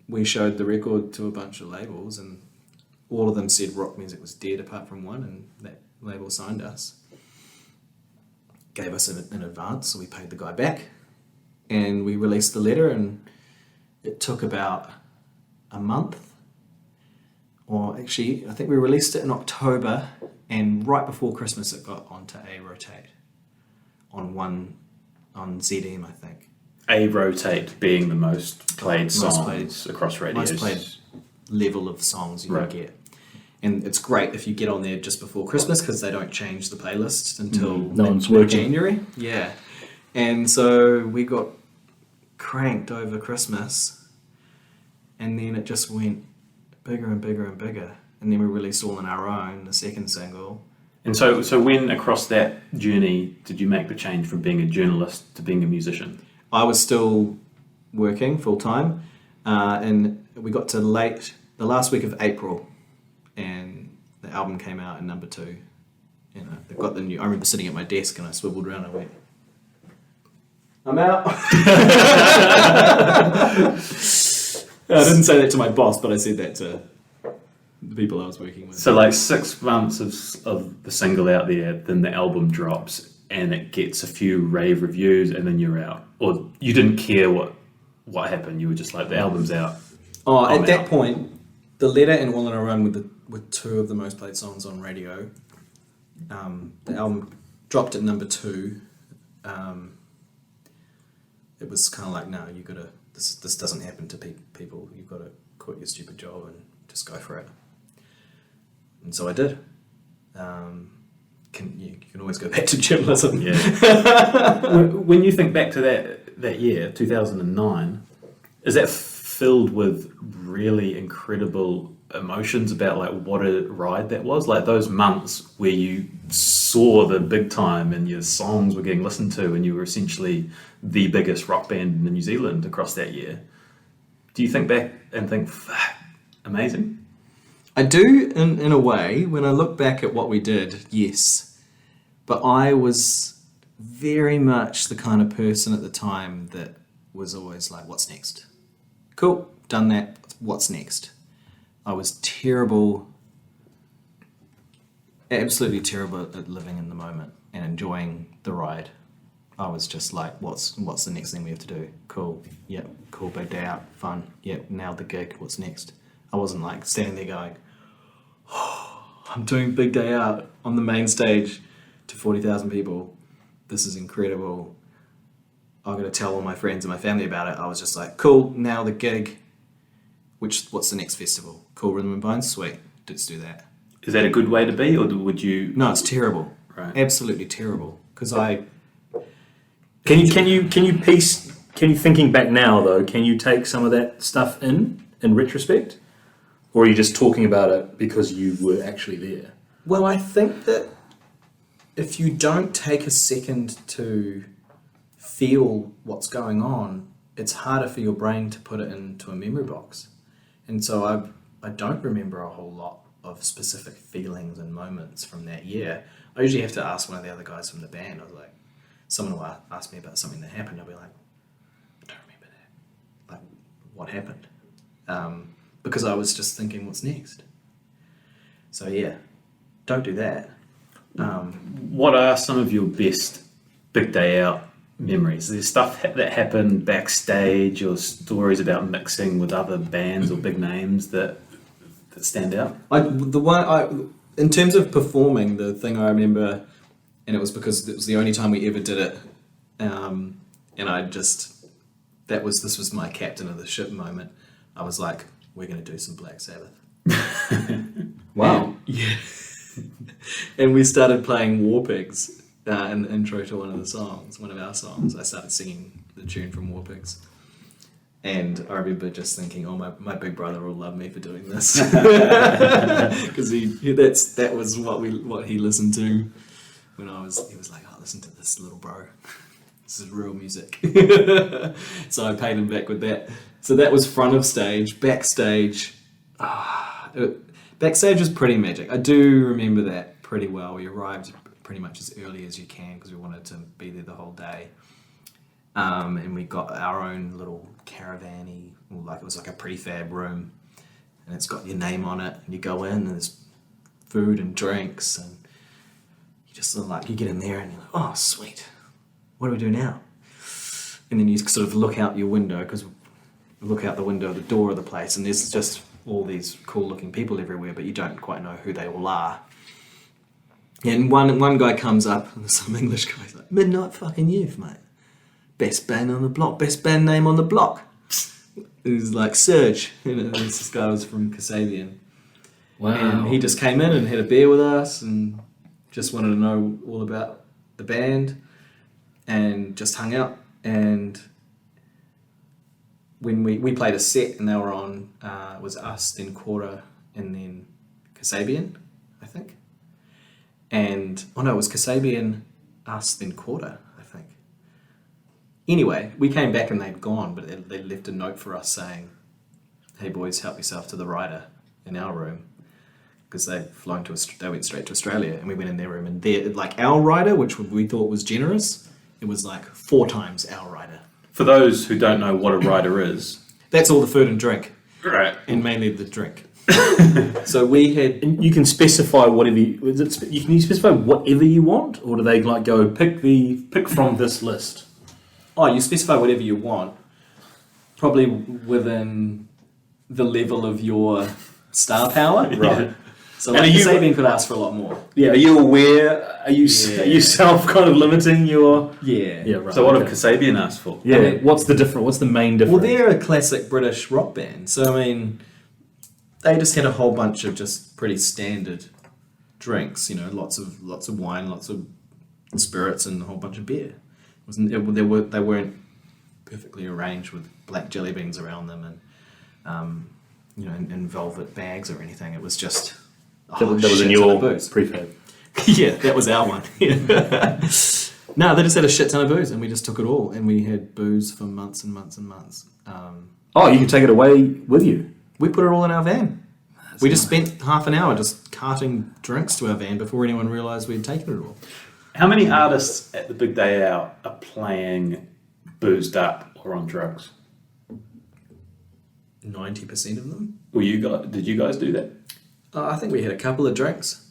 we showed the record to a bunch of labels and all of them said rock music was dead apart from one, and that label signed us. Gave us an advance, so we paid the guy back. And we released the letter, and it took about a month. Or actually, I think we released it in October, and right before Christmas it got onto A Rotate on ZM, I think.
A Rotate being the most played songs across radios.
Most played level of songs you can get. And it's great if you get on there just before Christmas because they don't change the playlist until January. Yeah. And so we got cranked over Christmas, and then it just went bigger and bigger and bigger. And then we released All on Our Own, the second single.
And so when across that journey did you make the change from being a journalist to being a musician?
I was still working full time, and we got to the last week of April, and the album came out in number 2. You know, they've got the new. I remember sitting at my desk and I swiveled around and I went, "I'm out." I didn't say that to my boss, but I said that to the people I was working with.
So like 6 months of the single out there, then the album drops and it gets a few rave reviews, and then you're out. Or you didn't care what happened. You were just like, the album's out.
Oh, at that point, the letter and All on Our Own were 2 of the most played songs on radio. The album dropped at number 2. It was kind of like, no, you gotta. This doesn't happen to people. You've got to quit your stupid job and just go for it. And so I did. You can always go back to journalism.
Yeah. When you think back to that year, 2009, is that filled with really incredible emotions about like what a ride that was? Like those months where you saw the big time and your songs were getting listened to and you were essentially the biggest rock band in New Zealand across that year. Do you think back and think, fuck, amazing?
I do, in a way. When I look back at what we did, yes. But I was very much the kind of person at the time that was always like, what's next? Cool, done that, what's next? I was terrible, absolutely terrible at living in the moment and enjoying the ride. I was just like, what's the next thing we have to do? Cool, yep, cool, big day out, fun, yep, now the gig, what's next? I wasn't like standing there going, oh, I'm doing big day out on the main stage to 40,000 people. This is incredible. I'm going to tell all my friends and my family about it. I was just like, cool, now the gig. What's the next festival? Cool, Rhythm and Bones? Sweet, let's do that.
Is that a good way to be, or would you?
No, it's terrible.
Right.
Absolutely terrible. Because
Can you thinking back now though, can you take some of that stuff in retrospect? Or are you just talking about it because you were actually there?
Well, I think that if you don't take a second to feel what's going on, it's harder for your brain to put it into a memory box. And so I don't remember a whole lot of specific feelings and moments from that year. I usually have to ask one of the other guys from the band. I was like, someone will ask me about something that happened. I'll be like, I don't remember that. Like, what happened? Because I was just thinking, what's next? So yeah, don't do that.
What are some of your best big day out memories? There's stuff that happened backstage or stories about mixing with other bands or big names that stand out?
In terms of performing, the thing I remember, and it was because it was the only time we ever did it, and this was my captain of the ship moment. I was like, we're going to do some Black Sabbath.
Wow.
Yeah. And we started playing War Pigs in the intro to one of our songs. I started singing the tune from War Pigs. And I remember just thinking, oh, my big brother will love me for doing this. Because that was what he listened to when he was like, oh, listen to this little bro. this is real music. So I paid him back with that. So that was front of stage. Backstage, backstage was pretty magic. I do remember that pretty well. We arrived pretty much as early as you can because we wanted to be there the whole day. And we got our own little caravan-y, it was like a prefab room, and it's got your name on it, and you go in and there's food and drinks, and you just sort of like, you get in there and you're like, oh sweet, what do we do now? And then you sort of look out your window, because look out the window of the door of the place, and there's just all these cool looking people everywhere, but you don't quite know who they all are. And one guy comes up, and some English guy's like, Midnight fucking Youth, mate. Best band on the block, best band name on the block. It was like Surge. This guy was from Kasabian.
Wow.
And he just came in and had a beer with us and just wanted to know all about the band and just hung out. And when we played a set and they were on, it was us, then Quarter, and then Kasabian, I think. And, it was Kasabian, us, then Quarter, I think. Anyway, we came back and they'd gone, but they left a note for us saying, hey boys, help yourself to the rider in our room. Because they went straight to Australia, and we went in their room, and our rider, which we thought was generous, it was like 4 times our rider.
For those who don't know what a rider is,
that's all the food and drink.
Right.
And mainly the drink. So we had...
And you can specify whatever can you specify whatever you want, or do they go pick from this list?
Oh, you specify whatever you want, probably within the level of your star power.
Right.
So Kasabian could ask for a lot more.
Yeah, are you aware? Are you self kind of limiting your...
Yeah.
Yeah, right.
So what have Kasabian asked for?
Yeah, what's the main difference?
Well, they're a classic British rock band, so I mean, they just had a whole bunch of just pretty standard drinks, lots of wine, lots of spirits, and a whole bunch of beer. They weren't perfectly arranged with black jelly beans around them and in velvet bags or anything. It was just
that was in your prefab.
Yeah, that was our one. No, they just had a shit ton of booze, and we just took it all, and we had booze for months and months and months.
You can take it away with you.
We put it all in our van. We just spent half an hour just carting drinks to our van before anyone realised we'd taken it all.
How many artists at the big day out are playing boozed up or on drugs?
90% of them.
Did you guys do that?
I think we had a couple of drinks,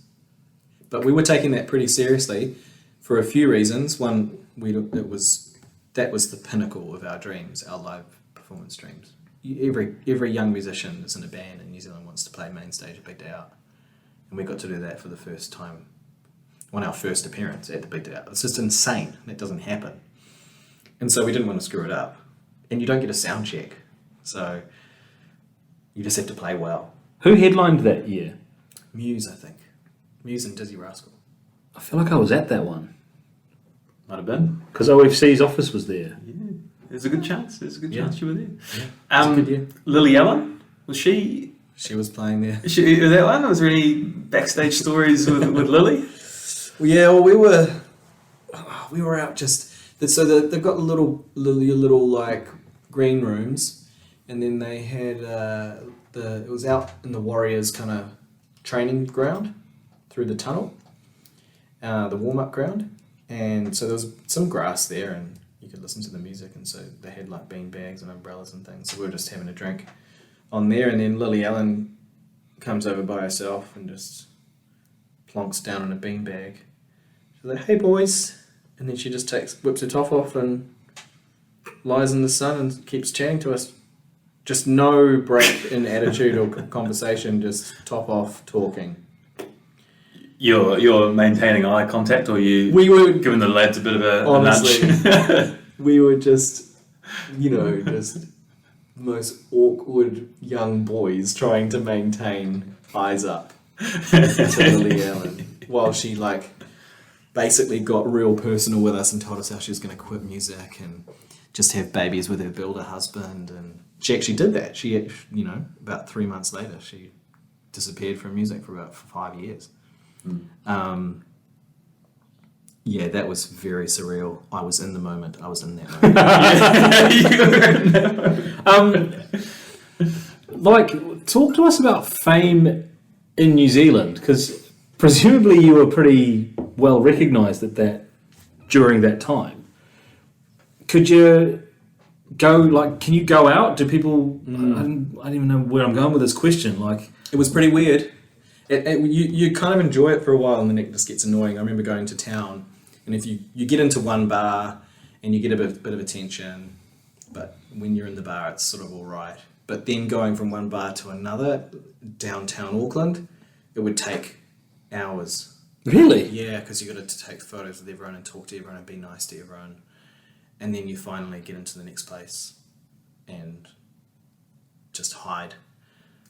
but we were taking that pretty seriously for a few reasons. One, that was the pinnacle of our dreams, our live performance dreams. Every young musician that's in a band in New Zealand wants to play main stage at Big Day Out, and we got to do that for the first time on our first appearance at the Big Day Out. It's just insane. That doesn't happen, and so we didn't want to screw it up. And you don't get a sound check, so you just have to play well.
Who headlined that year?
Muse, I think. Muse and Dizzy Rascal.
I feel like I was at that one.
Might have been.
Because OFC's office was there.
Yeah, there's a good chance. Chance you were there.
Yeah. It's a good year.
Lily Allen, was she?
She was playing there.
That one? Was there any backstage stories with Lily?
Well, yeah, we were out just... So they've got little like green rooms, and then they had it was out in the Warriors kind of training ground through the tunnel, the warm-up ground, and so there was some grass there and you could listen to the music, and so they had like bean bags and umbrellas and things, so we were just having a drink on there, and then Lily Allen comes over by herself and just plonks down in a bean bag. She's like, hey boys, and then she just whips her top off and lies in the sun and keeps chatting to us. Just no break in attitude or conversation, just top off talking.
You're maintaining eye contact, or
we were
giving the lads a bit of a
nudge? We were just, just most awkward young boys trying to maintain eyes up to Lily Allen while she basically got real personal with us and told us how she was going to quit music and just have babies with her builder husband, and she actually did that. She, about 3 months later, she disappeared from music for about 5 years. Yeah, that was very surreal. I was in the moment. I was in that moment.
Talk to us about fame in New Zealand, because presumably you were pretty well recognised during that time. Could you go, can you go out? Do people, I don't even know where I'm going with this question,
It was pretty weird. You kind of enjoy it for a while and then it just gets annoying. I remember going to town, and if you get into one bar and you get a bit of attention, but when you're in the bar it's sort of all right. But then going from one bar to another, downtown Auckland, it would take hours.
Really?
Yeah, because you got to take photos with everyone and talk to everyone and be nice to everyone. And then you finally get into the next place and just hide.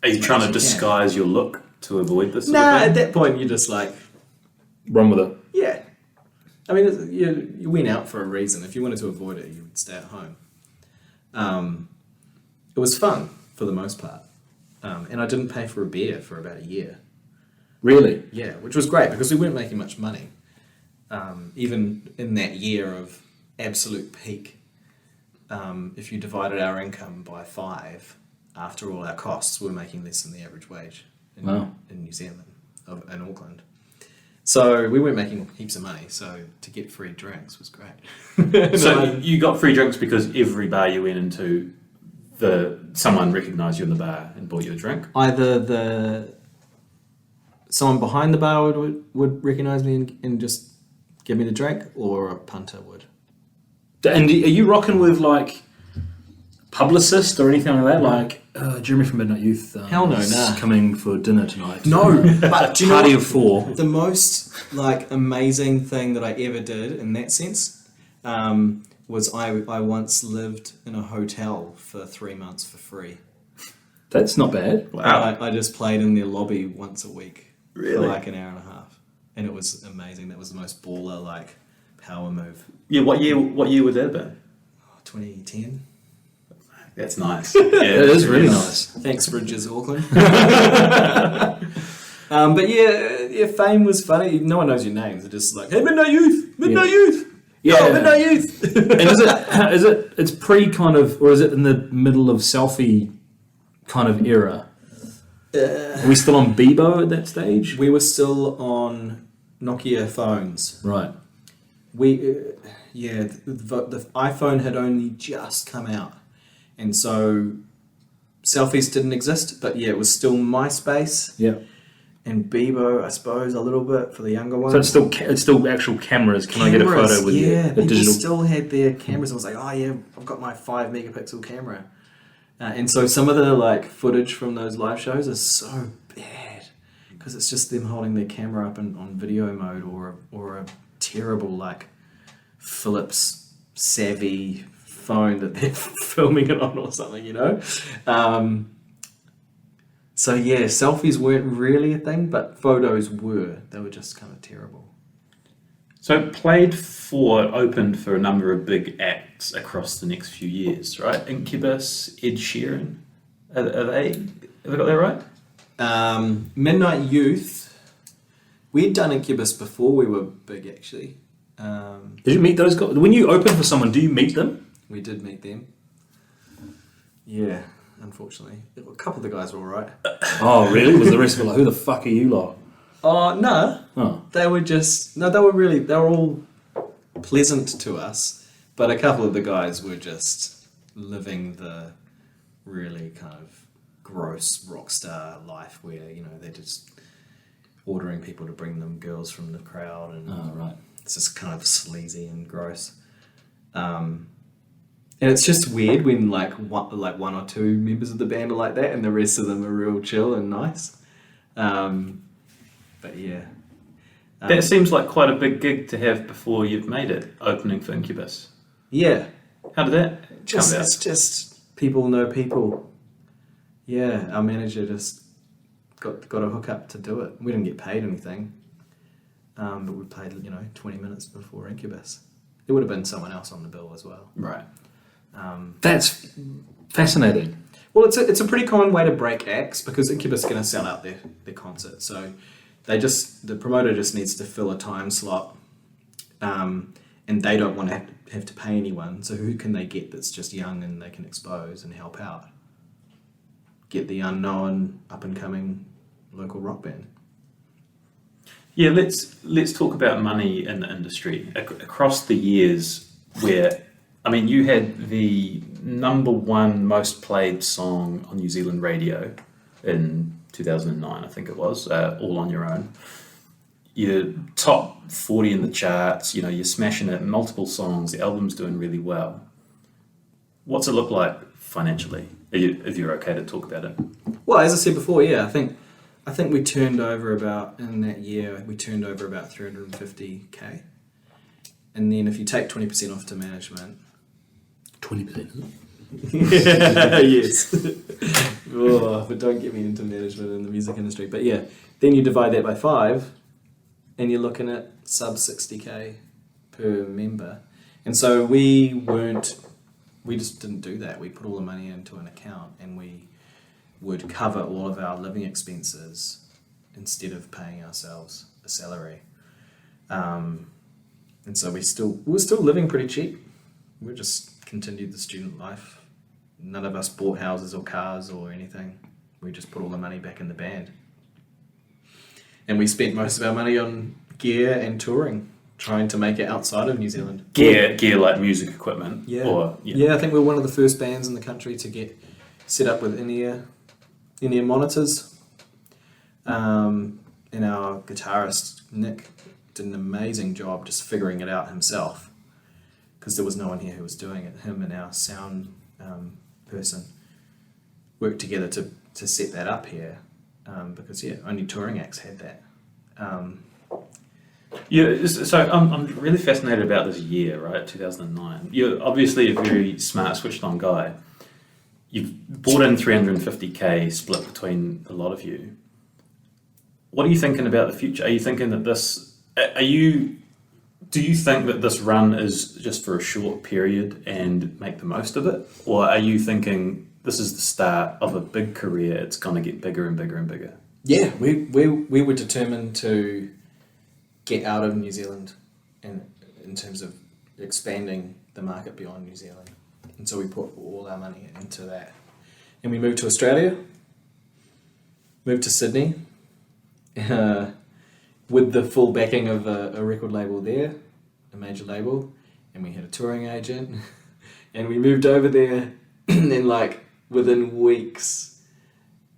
Are you trying to disguise your look to avoid this?
At that point you're just like,
Run with it.
yeah. I mean, you went out for a reason. If you wanted to avoid it, you would stay at home. It was fun for the most part. And I didn't pay for a beer for about a year.
Really?
Yeah, which was great because we weren't making much money. Even in that year of absolute peak, if you divided our income by 5, after all our costs, we were making less than the average wage in New Zealand, in Auckland. So we weren't making heaps of money, so to get free drinks was great.
So you got free drinks because every bar you went into, someone recognised you in the bar and bought you a drink?
Either someone behind the bar would recognise me and just give me the drink, or a punter would.
And are you rocking with publicist or anything like that? Jeremy from Midnight Youth
Hell no,
is
nah.
coming for dinner tonight.
No, but do you know
Party
what?
of 4.
The most amazing thing that I ever did in that sense was I once lived in a hotel for 3 months for free.
That's not bad.
Wow.
I just played in their lobby once a week
Really?
for an hour and a half, and it was amazing. That was the most baller power move.
Yeah, what year would that have been?
2010.
That's nice.
It is really nice.
Thanks, Bridges, Auckland. But yeah, fame was funny. No one knows your names. They're just like, hey, Midnight Youth, Midnight Youth.
Yeah.
Oh, Midnight Youth.
And it's pre or is it in the middle of selfie kind of era? Are we still on Bebo at that stage?
We were still on Nokia phones.
Right.
The iPhone had only just come out, and so selfies didn't exist. But yeah, it was still MySpace.
Yeah.
And Bebo, I suppose, a little bit for the younger ones.
So it's still actual cameras. Can I get a photo with you?
Yeah,
A
people
digital.
still had their cameras. I was like, oh yeah, I've got my 5 megapixel camera. And so some of the footage from those live shows is so bad because it's just them holding their camera up on video mode or a terrible Philips Savvy phone that they're filming it on or something, you know. So yeah, selfies weren't really a thing, but photos were. They were just kind of terrible.
So opened for a number of big acts across the next few years, right? Incubus, Ed Sheeran. Have they got that right?
Midnight Youth. We'd done Incubus before we were big, actually.
Did you meet those guys? When you open for someone, do you meet them?
We did meet them. Yeah, unfortunately. A couple of the guys were alright.
Oh, really? Was the rest of it who the fuck are you lot?
Oh, no.
Oh.
They were all pleasant to us, but a couple of the guys were just living the really kind of gross rock star life where, they're just ordering people to bring them girls from the crowd, and
right.
It's just kind of sleazy and gross. And it's just weird when one or two members of the band are like that and the rest of them are real chill and nice. But yeah.
That seems like quite a big gig to have before you've made it, opening for Incubus.
Yeah.
How did that come about?
It's just people know people. Yeah, our manager just got a hookup to do it. We didn't get paid anything, but we played 20 minutes before Incubus. There would have been someone else on the bill as well.
Right.
That's fascinating.
Well, it's a pretty common way to break acts because Incubus is going to sell out their concert. So the promoter just needs to fill a time slot and they don't want to have to pay anyone. So who can they get that's just young and they can expose and help out? Get the unknown, up and coming local rock band.
Yeah, let's talk about money in the industry across the years. Where, I mean, you had the number one most played song on New Zealand radio in 2009, I think it was, All on Your Own. You're top 40 in the charts. You know, you're smashing it. Multiple songs. The album's doing really well. What's it look like financially? If you're okay to talk about it.
Well, as I said before, yeah, I think we turned over about, in that year, we turned over about 350k. And then if you take 20% off to management...
20%?
Yes. Oh, but don't get me into management in the music industry. But yeah, then you divide that by 5, and you're looking at sub 60k per member. And so we just didn't do that. We put all the money into an account, and we would cover all of our living expenses instead of paying ourselves a salary. And so we were still living pretty cheap. We just continued the student life. None of us bought houses or cars or anything. We just put all the money back in the band. And we spent most of our money on gear and touring, trying to make it outside of New Zealand.
Gear like music equipment?
Yeah. Yeah, I think we're one of the first bands in the country to get set up with in-ear monitors. And our guitarist, Nick, did an amazing job just figuring it out himself, because there was no one here who was doing it. Him and our sound person worked together to set that up here, because only touring acts had that.
Yeah, so I'm really fascinated about this year, right, 2009. You're obviously a very smart, switched-on guy. You've brought in 350k split between a lot of you. What are you thinking about the future? Are you thinking that do you think that this run is just for a short period and make the most of it? Or are you thinking this is the start of a big career, it's going to get bigger and bigger and bigger?
Yeah, we were determined to get out of New Zealand and in terms of expanding the market beyond New Zealand. And so we put all our money into that. And we moved to Australia, moved to Sydney, with the full backing of a record label there, a major label, and we had a touring agent. And we moved over there, and then within weeks,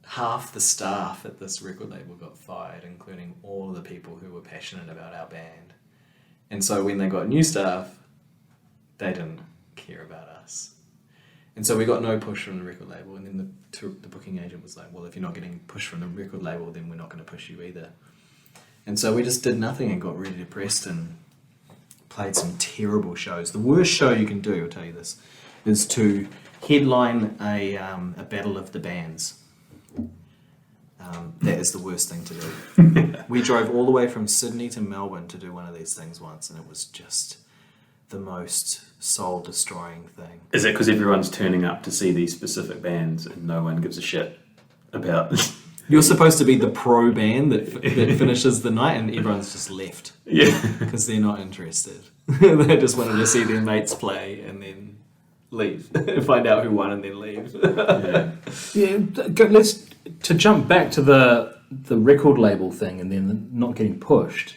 half the staff at this record label got fired, including all of the people who were passionate about our band. And so when they got new staff, they didn't care about us. And so we got no push from the record label, and then the booking agent was like, well, if you're not getting push from the record label, then we're not going to push you either. And so we just did nothing and got really depressed and played some terrible shows. The worst show you can do, I'll tell you this, is to headline a battle of the bands. That is the worst thing to do. We drove all the way from Sydney to Melbourne to do one of these things once, and it was just the most soul-destroying thing.
Is it because everyone's turning up to see these specific bands and no one gives a shit about...
You're supposed to be the pro band that finishes the night, and everyone's just left.
Yeah.
Because they're not interested. They just wanted to see their mates play and then leave. Find out who won and then leave.
Let's to jump back to the record label thing and then not getting pushed.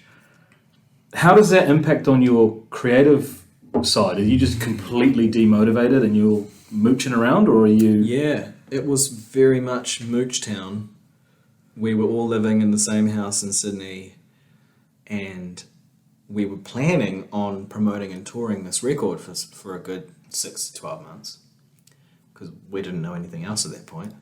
How does that impact on your creative side? Are you just completely demotivated and you're mooching around, or are you...
Yeah, it was very much Mooch Town. We were all living in the same house in Sydney, and we were planning on promoting and touring this record for a good 6 to 12 months, because we didn't know anything else at that point,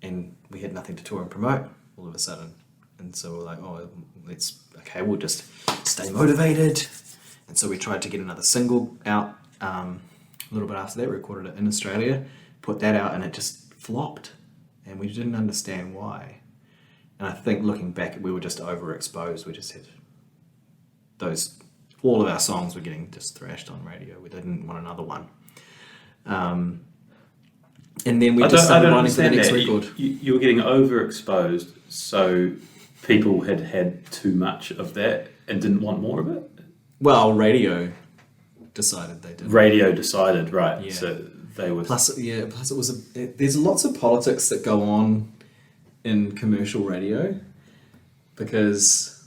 and we had nothing to tour and promote all of a sudden. And so we're like, we'll just stay motivated. And so we tried to get another single out a little bit after that, recorded it in Australia, put that out, and it just flopped, and we didn't understand why. And I think looking back, we were just overexposed. We just had all of our songs were getting just thrashed on radio. We didn't want another one. And then we just started writing for the next record.
You were getting overexposed, so people had too much of that and didn't want more of it?
Well, radio decided they did.
Radio decided, right?
Yeah.
So they were.
Plus it was there's lots of politics that go on in commercial radio because,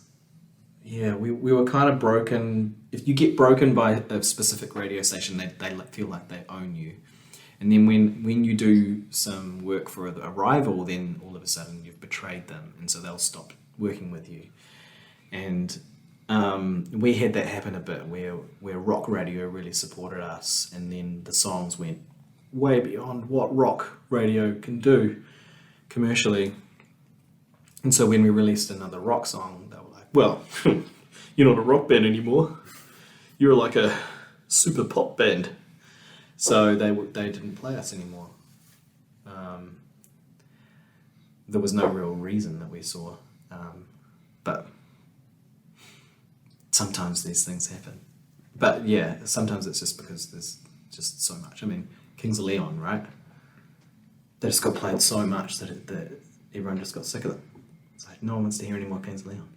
yeah, we were kind of broken. If you get broken by a specific radio station, they feel like they own you. And then when you do some work for a rival, then all of a sudden you've betrayed them, and so they'll stop working with you. And we had that happen a bit where rock radio really supported us, and then the songs went way beyond what rock radio can do commercially. And so when we released another rock song, they were like, well, you're not a rock band anymore. You're like a super pop band. So they didn't play us anymore. There was no real reason that we saw. But sometimes these things happen. But yeah, sometimes it's just because there's just so much. I mean, Kings of Leon, right? They just got played so much that everyone just got sick of it. It's like no one wants to hear any more Kings of Leon.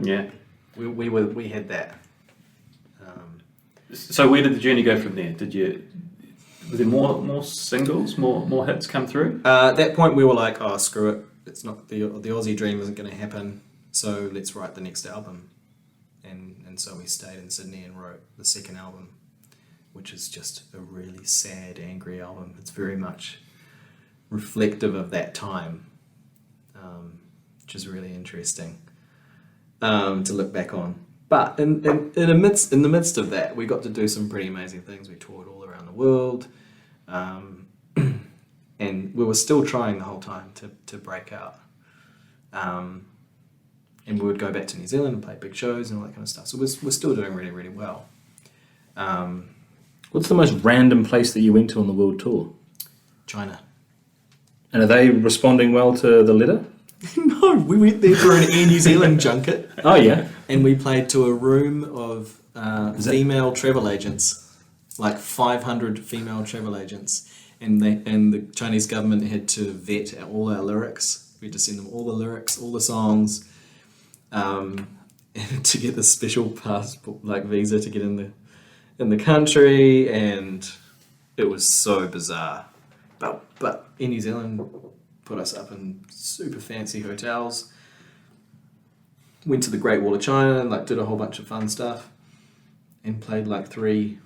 Yeah.
We had that.
So where did the journey go from there? Were there more singles, more hits come through?
At that point, we were like, oh, screw it. It's not the Aussie dream isn't going to happen. So let's write the next album. And so we stayed in Sydney and wrote the second album, which is just a really sad, angry album. It's very much reflective of that time, which is really interesting to look back on. But in the midst of that, we got to do some pretty amazing things. We toured all around the world, and we were still trying the whole time to break out. And we would go back to New Zealand and play big shows and all that kind of stuff. So we're still doing really, really well.
What's the most random place that you went to on the world tour?
China.
And are they responding well to the letter?
No, we went there for an Air New Zealand junket.
Oh, yeah.
And we played to a room of female travel agents, like 500 female travel agents. And the Chinese government had to vet all our lyrics. We had to send them all the lyrics, all the songs, and to get the special passport, like visa, to get in the country. And it was so bizarre. But in New Zealand, put us up in super fancy hotels. Went to the Great Wall of China and did a whole bunch of fun stuff, and played 3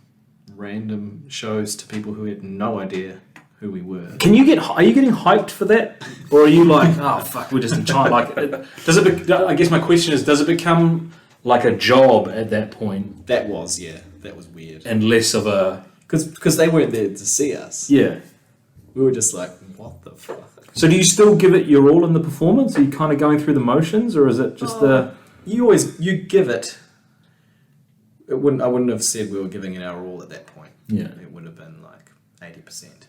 random shows to people who had no idea who we were.
Are you getting hyped for that, or are you like, oh fuck, we're just in China? I guess my question is, does it become like a job at that point?
That was weird,
and less of a
because they weren't there to see us.
Yeah,
we were just like, what the fuck.
So do you still give it your all in the performance? Are you kind of going through the motions, or is it just
you give it? I wouldn't have said we were giving it our all at that point.
Yeah,
it would have been 80%.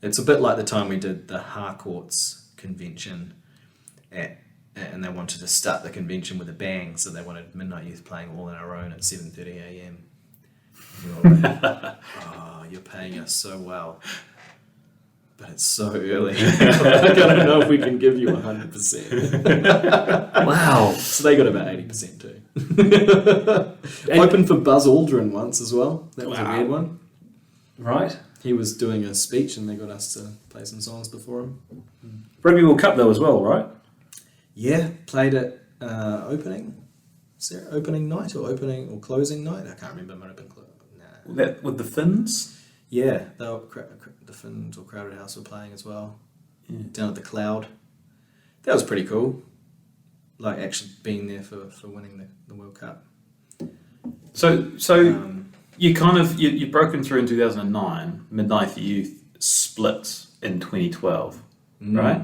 It's a bit like the time we did the Harcourts convention and they wanted to start the convention with a bang, so they wanted Midnight Youth playing all on our own at 7:30 a.m. We were like, oh, you're paying us so well, but it's so early. I don't know if we can give you 100%.
Wow.
So they got about 80% too. Opened for Buzz Aldrin once as well. That was a weird one.
Right.
He was doing a speech and they got us to play some songs before him.
Rugby World Cup though as well, right?
Yeah, played at opening night or closing night. I can't remember. It might have been
That with the Finns?
Yeah, the Finns or Crowded House were playing as well. Yeah. Down at the Cloud. That was pretty cool. Actually being there for winning the World Cup.
So you've broken through in 2009. Midnight Youth splits in 2012, right?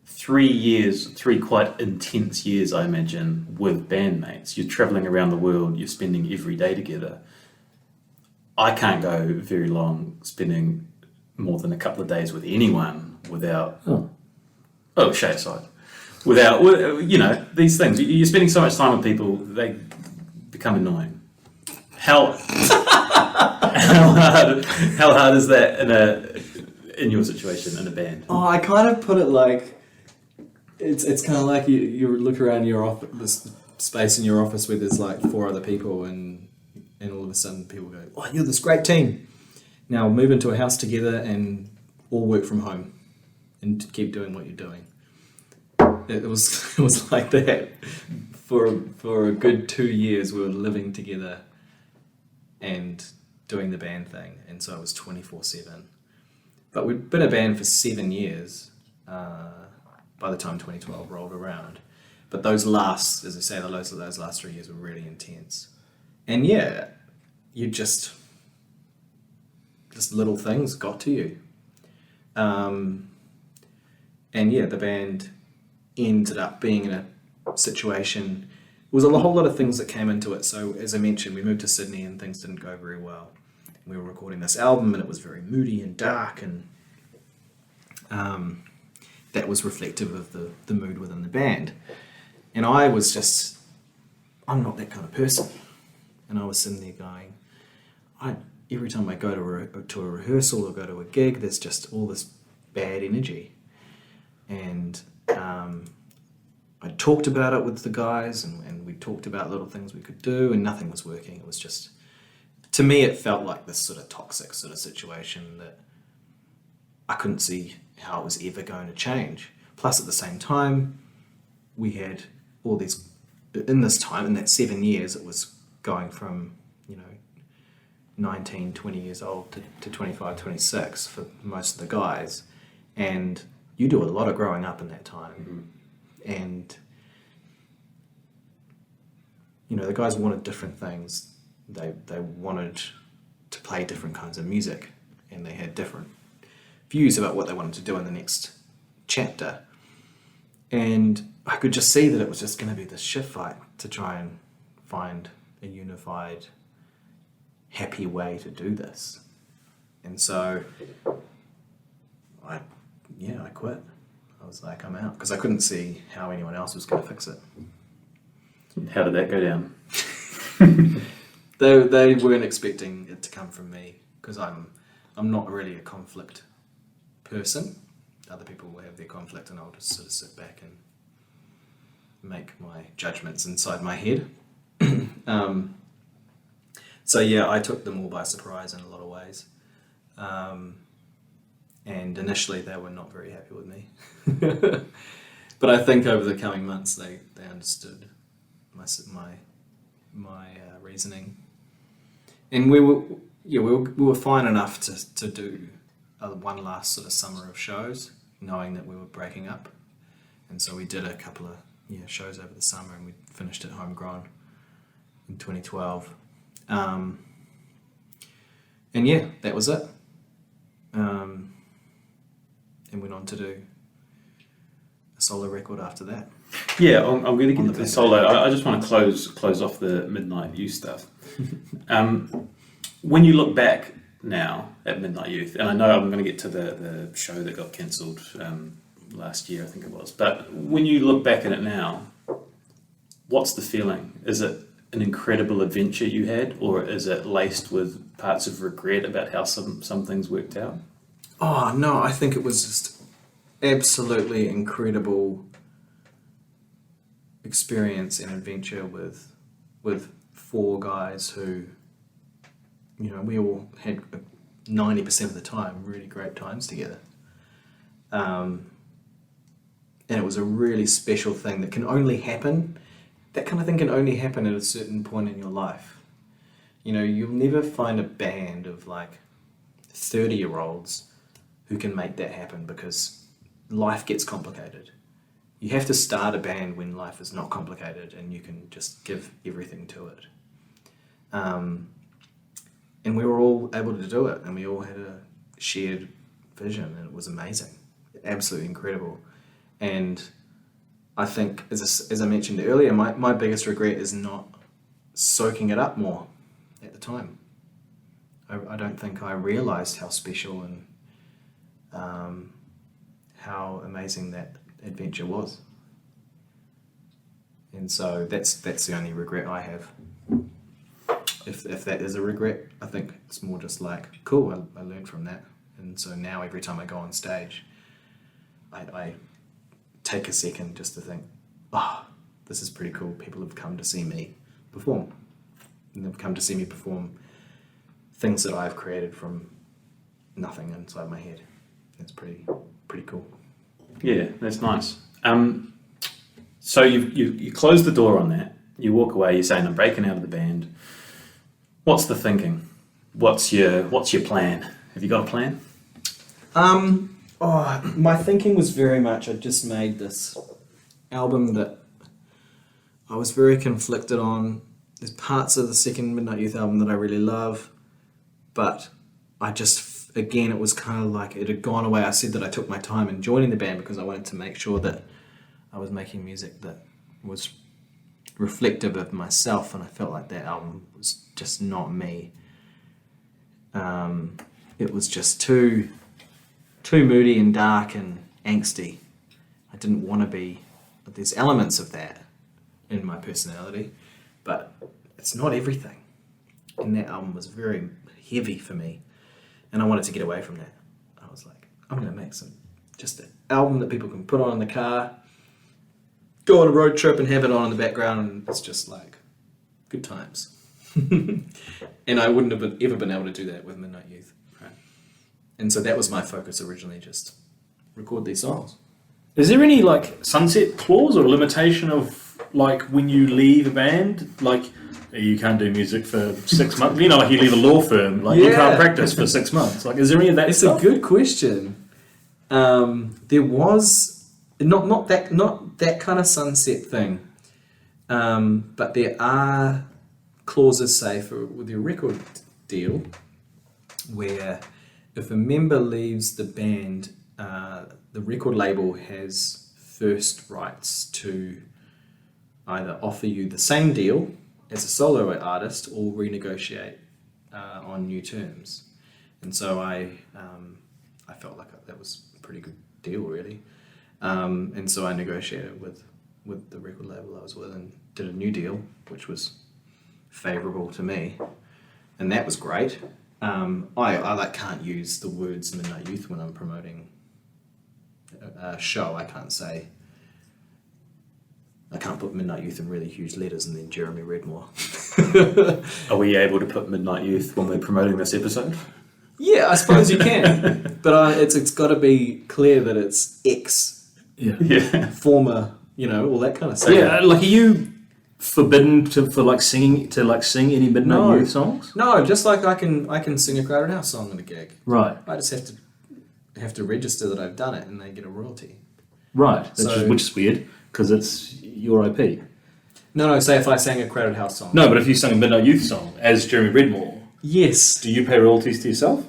3 years, 3 quite intense years, I imagine, with bandmates. You're traveling around the world. You're spending every day together. I can't go very long spending more than a couple of days with anyone without. Shay aside, without these things. You're spending so much time with people, they become annoying. How hard is that in your situation in a band?
Oh, I kind of put it like it's kind of like you look around your office, this space in your office where there's like 4 other people, and all of a sudden people go, "Oh, you're this great team. Now move into a house together and all work from home and keep doing what you're doing." It was like that for a good 2 years. We were living together and doing the band thing, and so it was 24/7. But we'd been a band for 7 years by the time 2012 rolled around. But those last, as I say, those last 3 years were really intense. And yeah, you just little things got to you. And yeah, the band ended up being in a situation. There was a whole lot of things that came into it. So as I mentioned, we moved to Sydney and things didn't go very well. We were recording this album and it was very moody and dark, and that was reflective of the mood within the band. And I was just, I'm not that kind of person. And I was sitting there going, every time I go to a rehearsal or go to a gig, there's just all this bad energy. And I talked about it with the guys, and we talked about little things we could do, and nothing was working. It was just, to me, it felt like this sort of toxic sort of situation that I couldn't see how it was ever going to change. Plus, at the same time, we had all these, in this time, in that 7 years, it was going from, 19, 20 years old to 25, 26 for most of the guys. And you do a lot of growing up in that time. And, the guys wanted different things. They wanted to play different kinds of music, and they had different views about what they wanted to do in the next chapter. And I could just see that it was just going to be this shit fight to try and find a unified, happy way to do this. And so I quit. I was like, I'm out, because I couldn't see how anyone else was going to fix it.
How did that go down?
They weren't expecting it to come from me, because I'm not really a conflict person. Other people will have their conflict, and I'll just sort of sit back and make my judgments inside my head. So yeah, I took them all by surprise in a lot of ways. And initially they were not very happy with me. But I think over the coming months they understood my reasoning. And we were fine enough to do one last sort of summer of shows, knowing that we were breaking up. And so we did a couple of shows over the summer, and we finished at Homegrown in 2012. And yeah, that was it. And went on to do a solo record after that.
Yeah, I'm going to get into the solo. I just want to close off the Midnight Youth stuff. When you look back now at Midnight Youth, and I know I'm going to get to the show that got cancelled last year, I think it was, but when you look back at it now, what's the feeling? Is it an incredible adventure you had, or is it laced with parts of regret about how some things worked out?
Oh no, I think it was just absolutely incredible experience and adventure with 4 guys who, we all had 90% of the time really great times together. And it was a really special thing that can only happen. That kind of thing can only happen at a certain point in your life. You'll never find a band of like 30-year-olds who can make that happen, because life gets complicated. You have to start a band when life is not complicated and you can just give everything to it. And we were all able to do it, and we all had a shared vision, and it was amazing, absolutely incredible. And I think, as I mentioned earlier, my biggest regret is not soaking it up more at the time. I don't think I realised how special and how amazing that adventure was. And so that's the only regret I have. If that is a regret, I think it's more just like, cool, I learned from that. And so now every time I go on stage, I take a second just to think, this is pretty cool. People have come to see me perform. And they've come to see me perform things that I've created from nothing inside my head. It's pretty cool.
Yeah, that's nice. So you close the door on that. You walk away. You're saying, "I'm breaking out of the band." What's the thinking? What's your plan? Have you got a plan?
My thinking was very much, I just made this album that I was very conflicted on. There's parts of the second Midnight Youth album that I really love, but I just, again, it was kind of like it had gone away. I said that I took my time in joining the band because I wanted to make sure that I was making music that was reflective of myself, and I felt like that album was just not me. It was just too moody and dark and angsty. I didn't want to be, but there's elements of that in my personality, but it's not everything. And that album was very heavy for me, and I wanted to get away from that. I was like, I'm going to make just an album that people can put on in the car, go on a road trip and have it on in the background, and it's just like good times. And I wouldn't have ever been able to do that with Midnight Youth. Right? And so that was my focus originally, just record these songs.
Is there any like sunset clause or limitation of like when you leave a band, like you can't do music for 6 months? You know, like you leave a law firm, like you can't practice for 6 months. Like, is there any of that?
It's
stuff?
a good question. There was not that kind of sunset thing, but there are clauses, say, with your record deal, where if a member leaves the band, the record label has first rights to either offer you the same deal as a solo artist or renegotiate on new terms. And so I felt like that was a pretty good deal, really. And so I negotiated with the record label I was with and did a new deal, which was favourable to me, and that was great. I can't use the words Midnight Youth when I'm promoting a show. I can't put Midnight Youth in really huge letters and then Jeremy Redmore.
Are we able to put Midnight Youth when we're promoting this episode?
Yeah, I suppose you can, but it's got to be clear that it's ex, former, all that kind of stuff.
Yeah, like are you forbidden to sing any Midnight Youth songs?
No, just like I can sing a Crowded House song at a gig.
Right.
I just have to register that I've done it, and they get a royalty.
Right.
So,
which is weird because it's your IP.
No. Say if I sang a Crowded House song.
No, but if you sang a Midnight Youth song as Jeremy Redmore,
yes.
Do you pay royalties to yourself?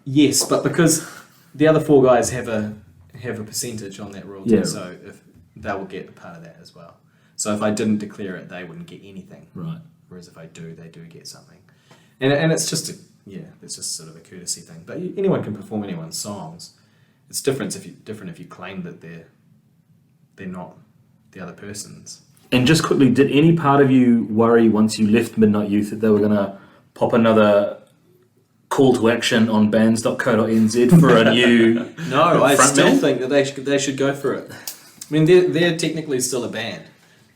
Yes, but because the other four guys have a percentage on that royalty, so if they will get a part of that as well. So if I didn't declare it, they wouldn't get anything.
Right.
Whereas if I do, they do get something. And it's just it's just sort of a courtesy thing. But anyone can perform anyone's songs. It's different if you claim that they're not the other person's.
And just quickly, did any part of you worry once you left Midnight Youth that they were going to pop another call to action on bands.co.nz for a new
No, I still
frontman?
think that they should go for it. I mean, they're technically still a band.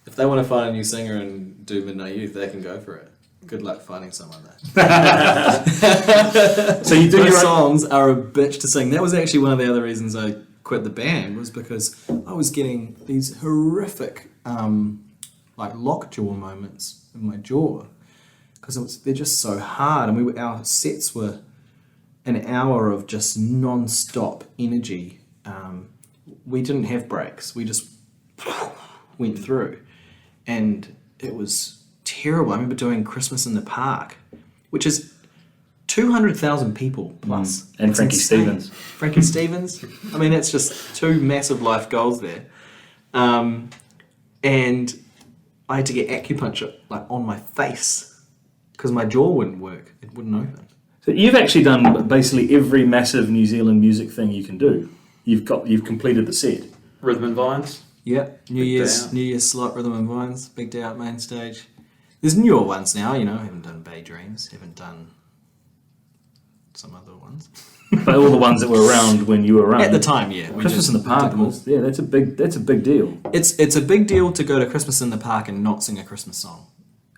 If they want to find a new singer and do Midnight Youth, they can go for it. Good luck finding someone there.
So you do
Those
your own
songs are a bitch to sing. That was actually one of the other reasons I quit the band, was because I was getting these horrific like lockjaw moments in my jaw, because they're just so hard, and our sets were an hour of just non-stop energy. We didn't have breaks. We just went through, and it was terrible. I remember doing Christmas in the Park, which is 200,000 people plus.
And
It's
Frankie
insane.
Stevens.
Frankie Stevens. I mean, that's just two massive life goals there. And I had to get acupuncture like on my face because my jaw wouldn't work. It wouldn't open.
So you've actually done basically every massive New Zealand music thing you can do. You've completed the set.
Rhythm and Vines.
Yeah, New Year's slot, Rhythm and Vines, big day out main stage. There's newer ones now, I haven't done Bay Dreams, haven't done some other ones.
But all the ones that were around when you were around.
At the time, yeah.
Christmas in the Park was, yeah, that's a big deal.
It's a big deal to go to Christmas in the Park and not sing a Christmas song.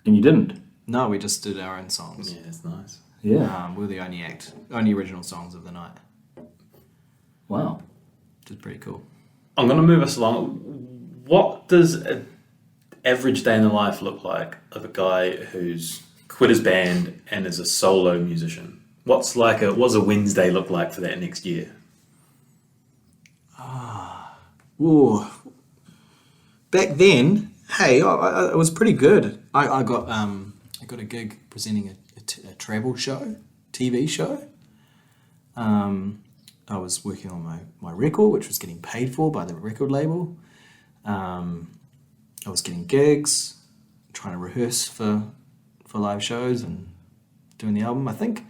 And you didn't?
No, we just did our own songs.
Yeah, that's nice.
Yeah.
We're the only original songs of the night,
Wow.
which is pretty cool.
I'm going to move us along. What does an average day in the life look like of a guy who's quit his band and is a solo musician? What's a Wednesday look like for that next year?
Ooh. Back then, hey, I was pretty good. I got a gig presenting a travel show, TV show. I was working on my record, which was getting paid for by the record label. I was getting gigs, trying to rehearse for live shows and doing the album. I think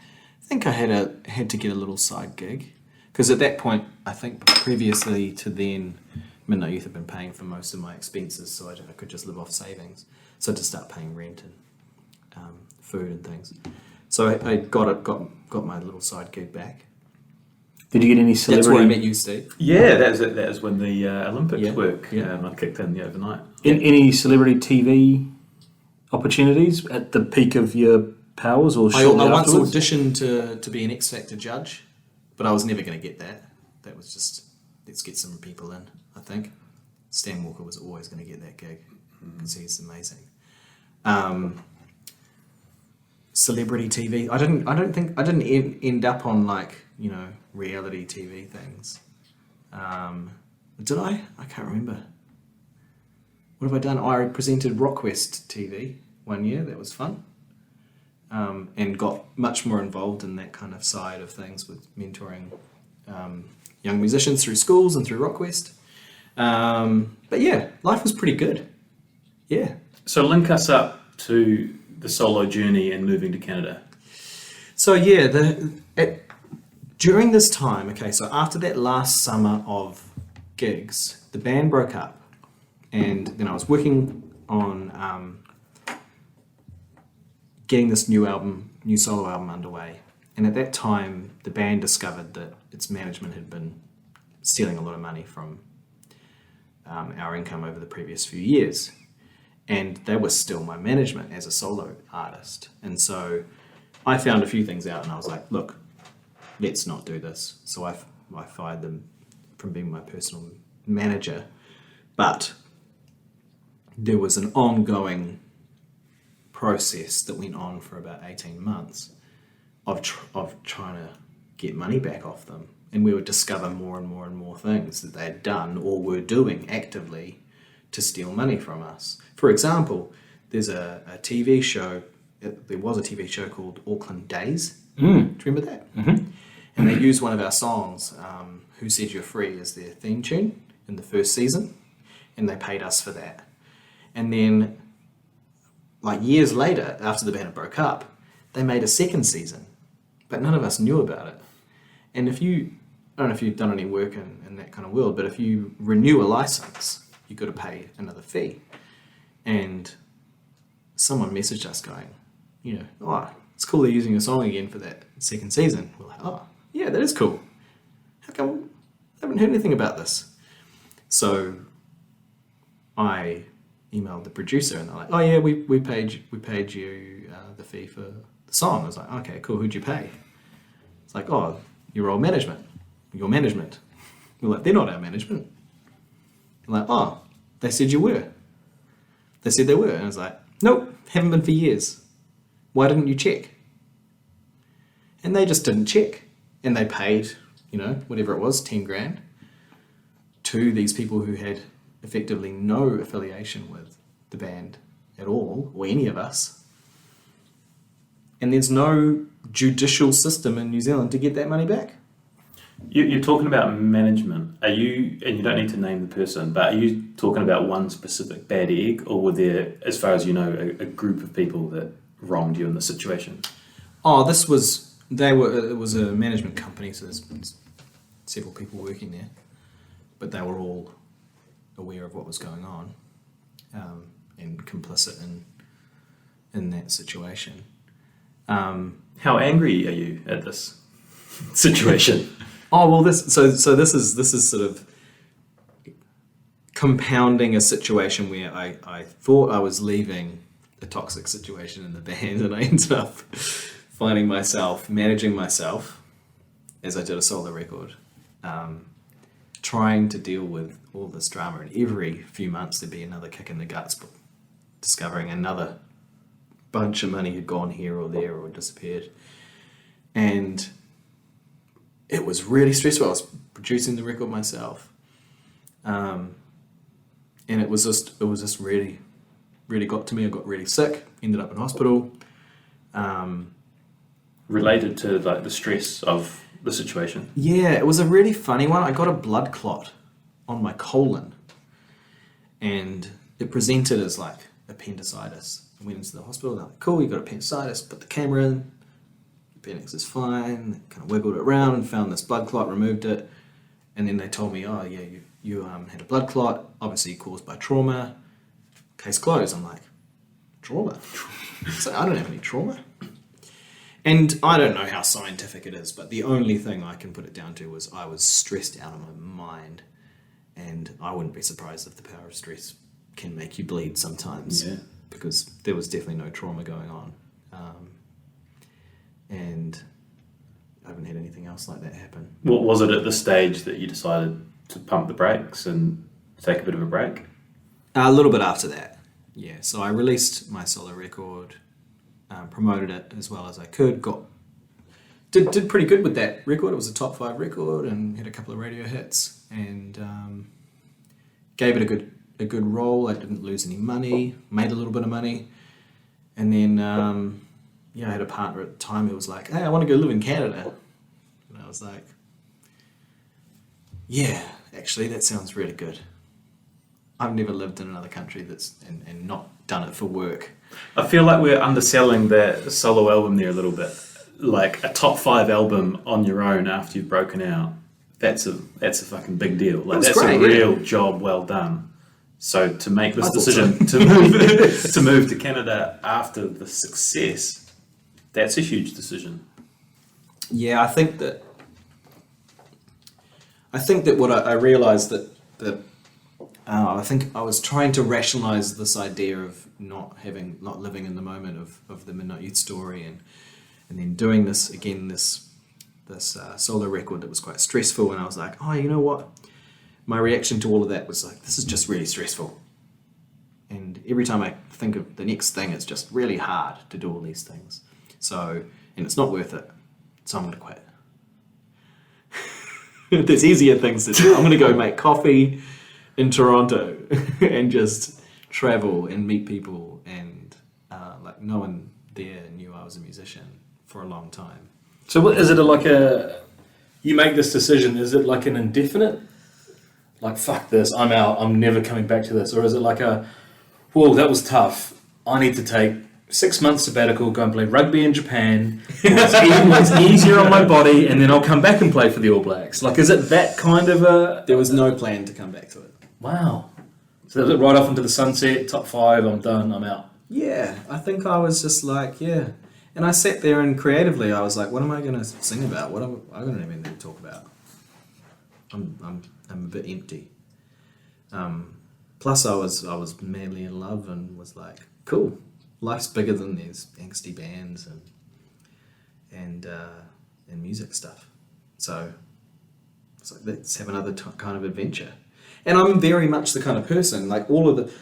I had to get a little side gig because at that point, I think previously to then, Midnight Youth had been paying for most of my expenses, so I could just live off savings. So I had to start paying rent and food and things. So I got my little side gig back.
Did you get any celebrity?
That's where I met you, Steve.
Yeah, that was it. That was when the Olympics
Yeah,
work
yeah.
I kicked in the overnight.
Any celebrity TV opportunities at the peak of your powers or
I
shortly
once
afterwards?
auditioned to be an X Factor judge, but I was never going to get that. That was just, let's get some people in, I think. Stan Walker was always going to get that gig because he's amazing. Celebrity TV. I didn't end up on reality TV things. Did I? I can't remember. What have I done? I presented RockWest TV one year. That was fun. And got much more involved in that kind of side of things with mentoring young musicians through schools and through RockWest. But yeah, life was pretty good. Yeah.
So link us up to the solo journey and moving to Canada.
So yeah, during this time, okay, so after that last summer of gigs, the band broke up, and then I was working on getting this new solo album underway. And at that time, the band discovered that its management had been stealing a lot of money from our income over the previous few years. And they were still my management as a solo artist. And so I found a few things out and I was like, look, let's not do this. So I fired them from being my personal manager. But there was an ongoing process that went on for about 18 months of trying to get money back off them. And we would discover more and more and more things that they had done or were doing actively to steal money from us. For example, there's a TV show, there was a TV show called Auckland Days. Do you remember that? Mm-hmm. And they used one of our songs, Who Said You're Free, as their theme tune in the first season. And they paid us for that. And then, years later, after the band broke up, they made a second season. But none of us knew about it. And I don't know if you've done any work in that kind of world, but if you renew a license, you've got to pay another fee. And someone messaged us going, it's cool they're using your song again for that second season. We're like, oh, yeah, that is cool. How come I haven't heard anything about this? So I emailed the producer and they're like, oh yeah, we paid you the fee for the song. I was like, okay, cool, who'd you pay? It's like, oh, your management. We're like, they're not our management. I'm like, oh, they said you were. They said they were. And I was like, nope, haven't been for years. Why didn't you check? And they just didn't check. And they paid, whatever it was, 10 grand to these people who had effectively no affiliation with the band at all, or any of us. And there's no judicial system in New Zealand to get that money back.
You're talking about management. And you don't need to name the person, but are you talking about one specific bad egg, or were there, as far as you know, a group of people that wronged you in this situation?
Oh, it was a management company, so there's several people working there, but they were all aware of what was going on and complicit in that situation.
How angry are you at this? situation?
Oh well, this is sort of compounding a situation where I thought I was leaving a toxic situation in the band, and I ended up finding myself managing myself as I did a solo record, trying to deal with all this drama, and every few months there'd be another kick in the guts, discovering another bunch of money had gone here or there or disappeared, and it was really stressful. I was producing the record myself, and it was just really, really got to me. I got really sick, ended up in hospital.
Related to like the stress of the situation.
Yeah, it was a really funny one. I got a blood clot on my colon, and it presented as like appendicitis. I went into the hospital. They're like, "Cool, you got appendicitis. Put the camera in. Appendix is fine." They kind of wiggled it around and found this blood clot, removed it, and then they told me, "Oh yeah, you had a blood clot, obviously caused by trauma. Case closed." I'm like, "Trauma?" So I don't have any trauma. And I don't know how scientific it is, but the only thing I can put it down to was I was stressed out of my mind, and I wouldn't be surprised if the power of stress can make you bleed sometimes, because there was definitely no trauma going on. And I haven't had anything else like that happen.
What was it at this stage that you decided to pump the brakes and take a bit of a break?
A little bit after that, yeah. So I released my solo record, promoted it as well as I could, did pretty good with that record. It was a top 5 record and had a couple of radio hits, and gave it a good roll. I didn't lose any money, made a little bit of money, and then I had a partner at the time who was like, "Hey, I want to go live in Canada," and I was like, "Yeah, actually, that sounds really good. I've never lived in another country and not done it for work."
I feel like we're underselling that solo album there a little bit. Like a top 5 album on your own after you've broken out. That's a fucking big deal. Like that's
great,
a real job well done. So to make this decision to move to Canada after the success, that's a huge decision.
Yeah, I think that what I realized that I think I was trying to rationalize this idea of not living in the moment of the Midnight Youth story, and then doing this solo record that was quite stressful, and I was like, oh, you know what? My reaction to all of that was like, this is just really stressful. And every time I think of the next thing, it's just really hard to do all these things. So, and it's not worth it. So I'm going to quit. There's easier things to do. I'm going to go make coffee in Toronto and just travel and meet people, and like no one there knew I was a musician for a long time.
So what, is it you make this decision, is it like an indefinite, like fuck this, I'm out, I'm never coming back to this, or is it like whoa, that was tough, I need to take 6 months sabbatical, go and play rugby in Japan, it's easier on my body, and then I'll come back and play for the All Blacks? Like, is it that kind of
There was no plan to come back to it.
Wow. So that was it, right off into the sunset, top 5, I'm done, I'm out.
Yeah, I think I was just like, yeah. And I sat there and creatively I was like, what am I going to sing about? I don't have anything to talk about. I'm a bit empty. Plus I was madly in love and was like, cool, life's bigger than these angsty bands and music stuff. So it's like, let's have another kind of adventure. And I'm very much the kind of person, like all of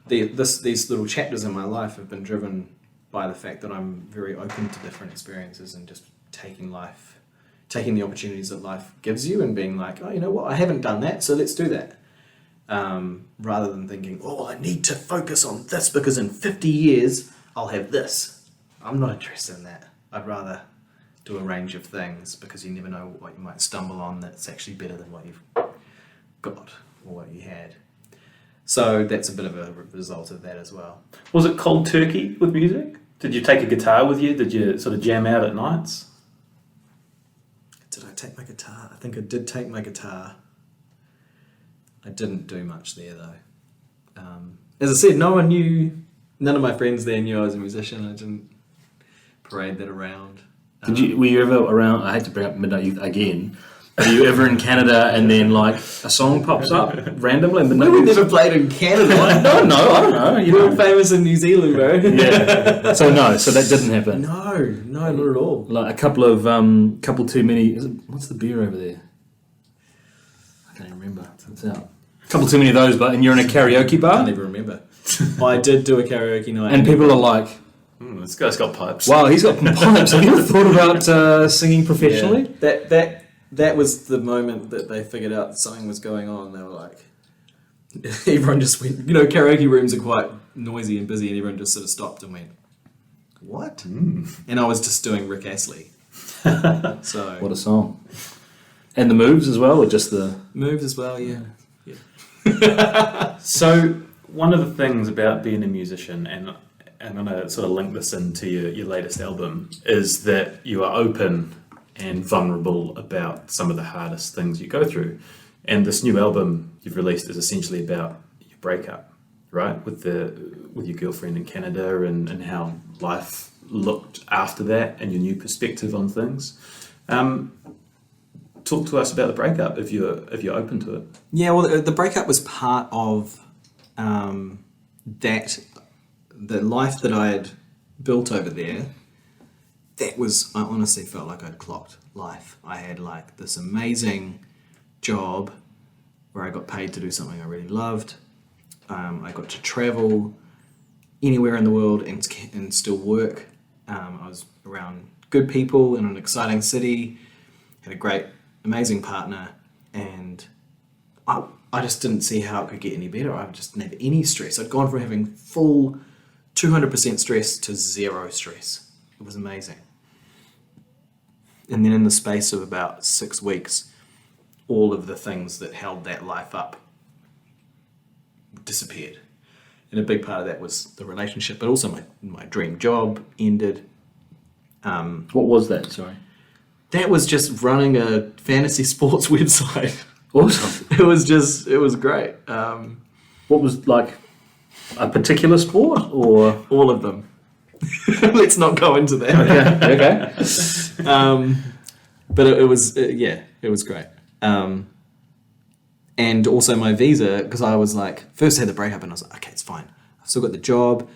these little chapters in my life have been driven by the fact that I'm very open to different experiences and just taking the opportunities that life gives you and being like, oh, you know what, I haven't done that, so let's do that. Rather than thinking, oh, I need to focus on this because in 50 years I'll have this. I'm not interested in that. I'd rather do a range of things because you never know what you might stumble on that's actually better than what you've got or what you had. So that's a bit of a result of that as well.
Was it cold turkey with music? Did you take a guitar with you? Did you sort of jam out at nights?
Did I take my guitar? I think I did take my guitar. I didn't do much there though. As I said, none of my friends there knew I was a musician. I didn't parade that around.
Were you ever around? I hate to bring up Midnight Youth again. Were you ever in Canada and then like a song pops up randomly?
No, we never played in Canada.
No, I don't know. You
We're
know.
famous in New Zealand, bro.
Yeah. So that didn't happen.
No, not at all.
Like a couple too many. What's the beer over there? I can't even remember. It's out. A couple too many of those, and you're in a karaoke
I
bar,
can't even remember. I did do a karaoke night.
and people are like,
This guy's got pipes.
"Wow, he's got pipes." Have you ever thought about singing professionally?
Yeah. That was the moment that they figured out something was going on. They were like, everyone just went, karaoke rooms are quite noisy and busy, and everyone just sort of stopped and went, what? And I was just doing Rick Astley. So
What a song! And the moves as well, or just the
moves as well, yeah.
So one of the things about being a musician, and I'm going to sort of link this into your latest album, is that you are open and vulnerable about some of the hardest things you go through. And this new album you've released is essentially about your breakup, right? With your girlfriend in Canada and how life looked after that and your new perspective on things. Talk to us about the breakup if you're open to it.
Yeah, well, the breakup was part of the life that I had built over there. I honestly felt like I'd clocked life. I had like this amazing job where I got paid to do something I really loved. I got to travel anywhere in the world and still work. I was around good people in an exciting city, had a great, amazing partner, and I just didn't see how it could get any better. I just didn't have any stress. I'd gone from having full 200% stress to zero stress. It was amazing. And then in the space of about 6 weeks, all of the things that held that life up disappeared. And a big part of that was the relationship, but also my dream job ended.
what was that? Sorry.
That was just running a fantasy sports website.
Awesome.
It was great.
What was like a particular sport or?
All of them. Let's not go into that.
Okay.
But it was great. And also my visa, because I was like, first I had the breakup and I was like, okay, it's fine. I've still got the job.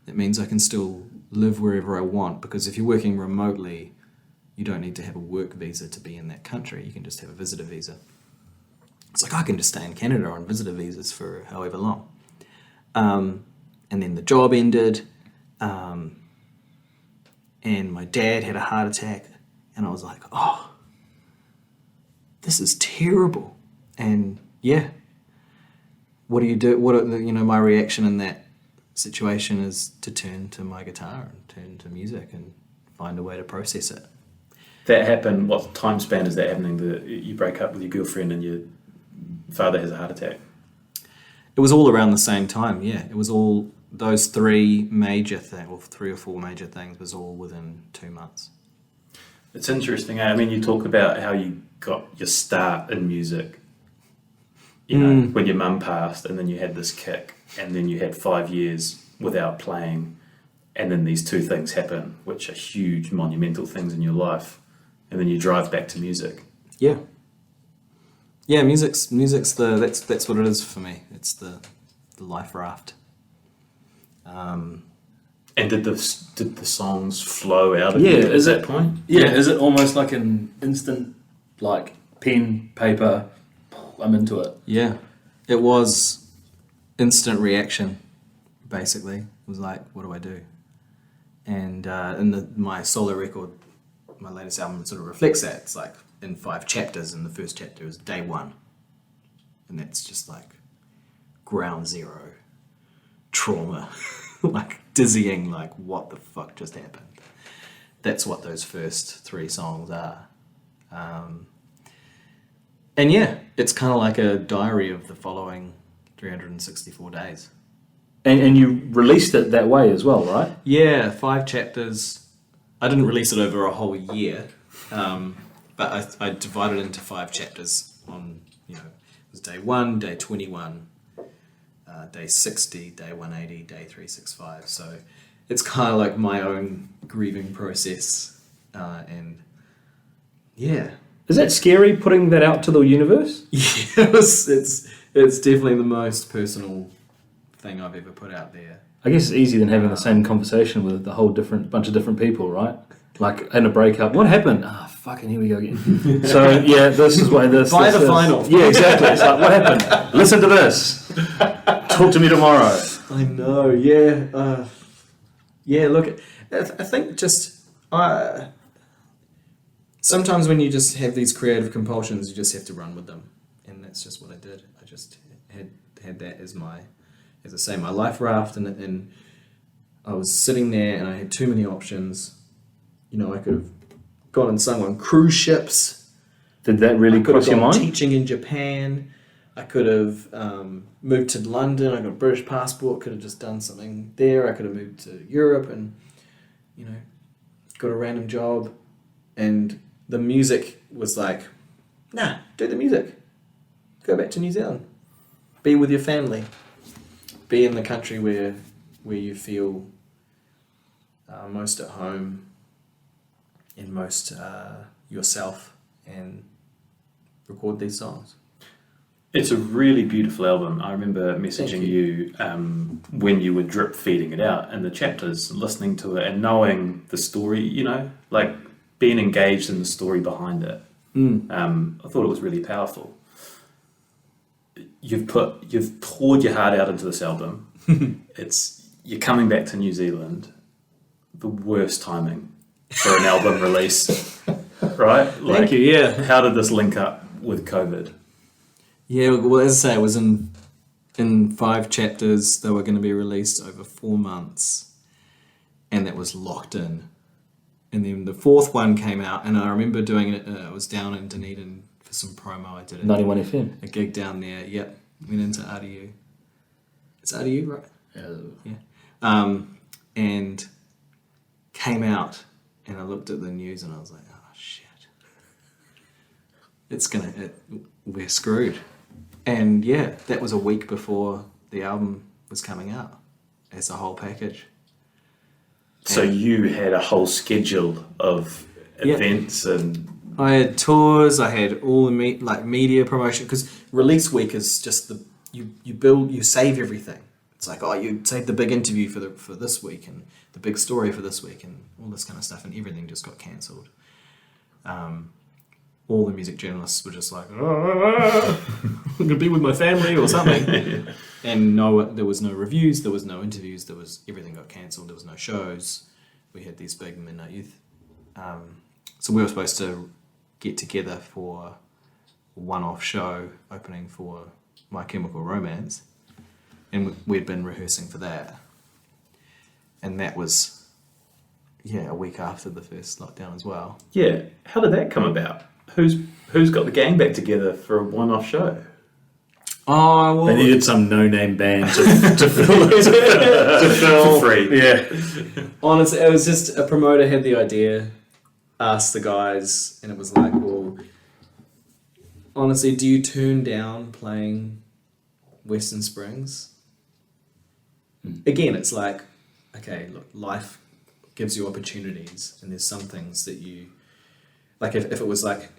That means I can still live wherever I want, because if you're working remotely, you don't need to have a work visa to be in that country. You can just have a visitor visa. It's like I can just stay in Canada on visitor visas for however long. And then the job ended, and my dad had a heart attack, and I was like, oh, this is terrible. And yeah, what do you do? My reaction in that situation is to turn to my guitar and turn to music and find a way to process it.
That happened, what time span is that happening? That you break up with your girlfriend and your father has a heart attack?
It was all around the same time, yeah. It was all those three or four major things was all within 2 months.
It's interesting. I mean, you talk about how you got your start in music, when your mum passed, and then you had this kick, and then you had 5 years without playing, and then these two things happen, which are huge, monumental things in your life, and then you drive back to music.
Yeah. Yeah, music's that's what it is for me. It's the life raft.
And did the songs flow out of
Yeah,
you
is
at
it-
that point?
Yeah, is it almost like an instant, like pen, paper, I'm into it?
Yeah, it was instant reaction, basically. It was like, what do I do? And in my solo record, my latest album sort of reflects that. It's like in 5 chapters, and the first chapter is day 1. And that's just like ground zero, trauma, like dizzying, like what the fuck just happened. That's what those first 3 songs are. And yeah, it's kind of like a diary of the following 364 days.
And you released it that way as well, right?
Yeah, 5 chapters. I didn't release it over a whole year, but I divided it into 5 chapters on, it was day 1, day 21, day 60, day 180, day 365. So it's kind of like my own grieving process. and yeah.
Is that scary putting that out to the universe?
Yeah, it's definitely the most personal thing I've ever put out there.
I guess it's easier than having the same conversation with a whole bunch of different people, right? Like in a breakup, what happened? Fucking here we go again. So yeah, this is why this.
By the final.
Yeah, exactly. It's like, what happened? Listen to this. Talk to me tomorrow.
I know. Yeah. Yeah. Look, I think just sometimes when you just have these creative compulsions, you just have to run with them, and that's just what I did. I just had that as my, as I say, my life raft, and I was sitting there, and I had too many options. You know, I could have gone and sung on cruise ships.
Did that really cross your mind?
Teaching in Japan. I could have moved to London. I got a British passport. Could have just done something there. I could have moved to Europe and, you know, got a random job. And the music was like, nah, do the music. Go back to New Zealand. Be with your family. Be in the country where you feel most at home and most yourself, and record these songs.
It's a really beautiful album. I remember messaging you when you were drip feeding it out in the chapters, listening to it and knowing the story, you know, like being engaged in the story behind it. I thought it was really powerful. You've poured your heart out into this album. You're coming back to New Zealand. The worst timing for an album release, right?
Thank you. Yeah.
How did this link up with COVID?
Yeah. Well, as I say, it was in 5 chapters. They were going to be released over 4 months, and that was locked in. And then the 4th one came out, and I remember doing it. I was down in Dunedin for some promo. I did
91 FM.
A gig down there. Yep. Went into RDU. It's RDU, right? Yeah. And came out, and I looked at the news, and I was like, oh shit, we're screwed. And yeah, that was a week before the album was coming out as a whole package.
So you had a whole schedule of events and...
I had tours, I had all the media promotion, because release week is just you save everything. It's like, oh, you save the big interview for this week and the big story for this week and all this kind of stuff, and everything just got cancelled. All the music journalists were just like, oh, I'm going to be with my family or something. And there was no reviews, there was no interviews, everything got cancelled, there was no shows. We had these big Midnight Youth. So we were supposed to get together for a one-off show opening for My Chemical Romance. And we'd been rehearsing for that. And that was, a week after the first lockdown as well.
Yeah. How did that come about? Who's got the gang back together for a one-off show?
Oh, well...
They needed some no-name band to fill
for free.
Yeah.
Honestly, it was just a promoter had the idea, asked the guys, and it was like, well, honestly, do you turn down playing Western Springs? Again, it's like, okay, look, life gives you opportunities, and there's some things that you... Like, if it was like,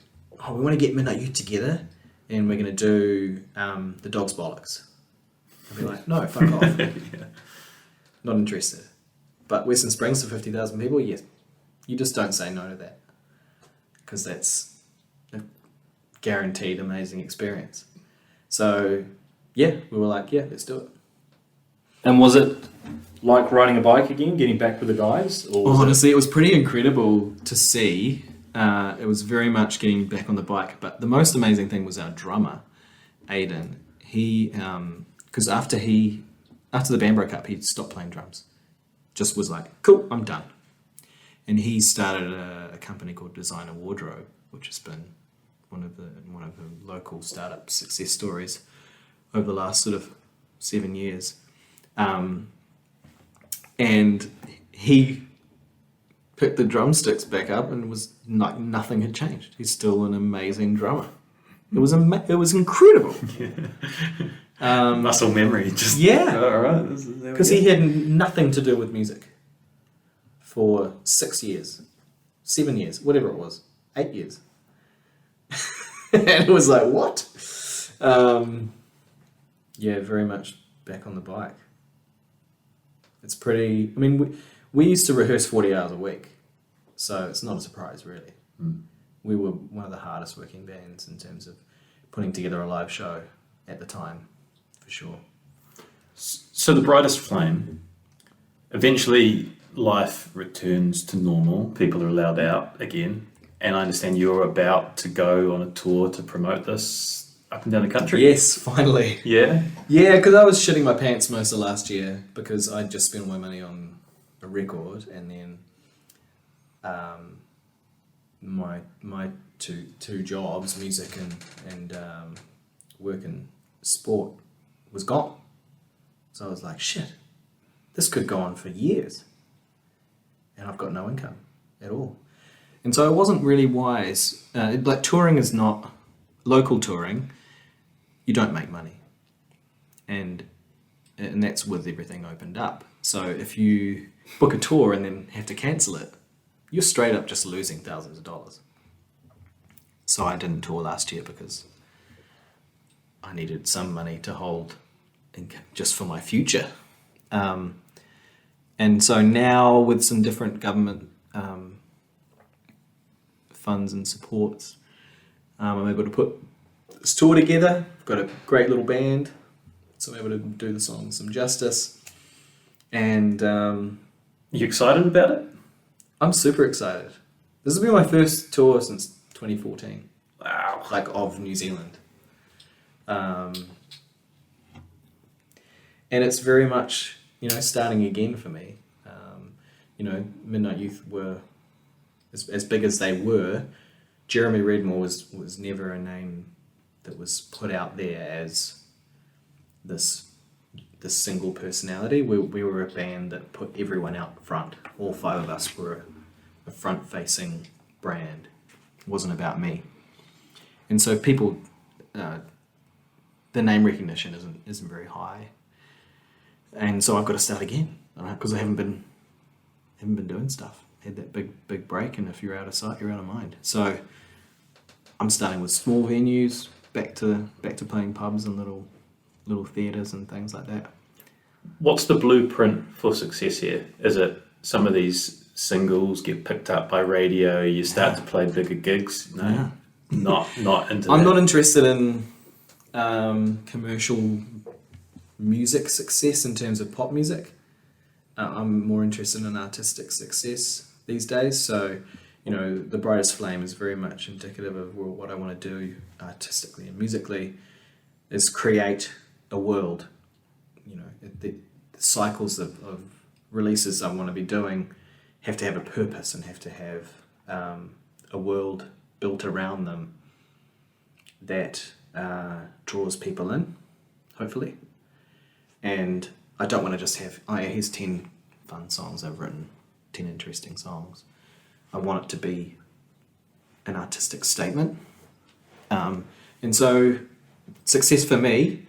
oh, we want to get Midnight Youth together, and we're going to do the Dog's Bollocks. I'd be like, no, fuck off. Not interested. But Western Springs for 50,000 people, yes. You just don't say no to that. Because that's a guaranteed amazing experience. So, yeah, we were like, yeah, let's do it.
And was it like riding a bike again, getting back with the guys? Or
honestly, it was pretty incredible to see. It was very much getting back on the bike. But the most amazing thing was our drummer, Aidan. He, because after the band broke up, he stopped playing drums. Just was like, cool, I'm done. And he started a company called Designer Wardrobe, which has been one of the local startup success stories over the last sort of 7 years. And he picked the drumsticks back up and was like nothing had changed. He's still an amazing drummer. It was incredible.
Muscle memory, just
all right. Because he had nothing to do with music for 6 years. 7 years, whatever it was, 8 years. And it was like, what? Yeah, very much back on the bike. It's pretty, I mean, we used to rehearse 40 hours a week, so it's not a surprise, really. We were one of the hardest working bands in terms of putting together a live show at the time, for sure.
So the brightest flame, eventually life returns to normal, people are allowed out again, and I understand you're about to go on a tour to promote this up and down the country?
Yes, finally.
Yeah?
Yeah, because I was shitting my pants most of last year because I'd just spent all my money on a record, and then my two jobs, music and work in sport, was gone. So I was like, shit, this could go on for years, and I've got no income at all. And so it wasn't really wise. Like, touring is not local touring. You don't make money, and that's with everything opened up. So if you book a tour and then have to cancel it, you're straight up just losing thousands of dollars. So I didn't tour last year because I needed some money to hold just for my future. And so now, with some different government funds and supports, I'm able to put this tour together. I've got a great little band, so I'm able to do the song some justice. And
You excited about it?
I'm super excited. This will be my first tour since 2014.
Wow.
Like, of New Zealand. And it's very much, starting again for me. Midnight Youth were, as big as they were, Jeremy Redmore was never a name that was put out there as this single personality. We were a band that put everyone out front. All five of us were a front-facing brand. It wasn't about me. And so people, the name recognition isn't very high. And so I've got to start again, because I haven't been doing stuff. Had that big break, and if you're out of sight, you're out of mind. So I'm starting with small venues, back to playing pubs and little theatres and things like that.
What's the blueprint for success here? Is it some of these singles get picked up by radio, you start to play bigger gigs? No,
Yeah.
not into
I'm
that.
not interested in commercial music success in terms of pop music. I'm more interested in artistic success these days. So, The Brightest Flame is very much indicative of what I want to do artistically and musically, is create a world. The cycles of releases I want to be doing have to have a purpose and have to have a world built around them that draws people in, hopefully. And I don't want to just have, here's 10 fun songs I've written, 10 interesting songs. I want it to be an artistic statement. And so success for me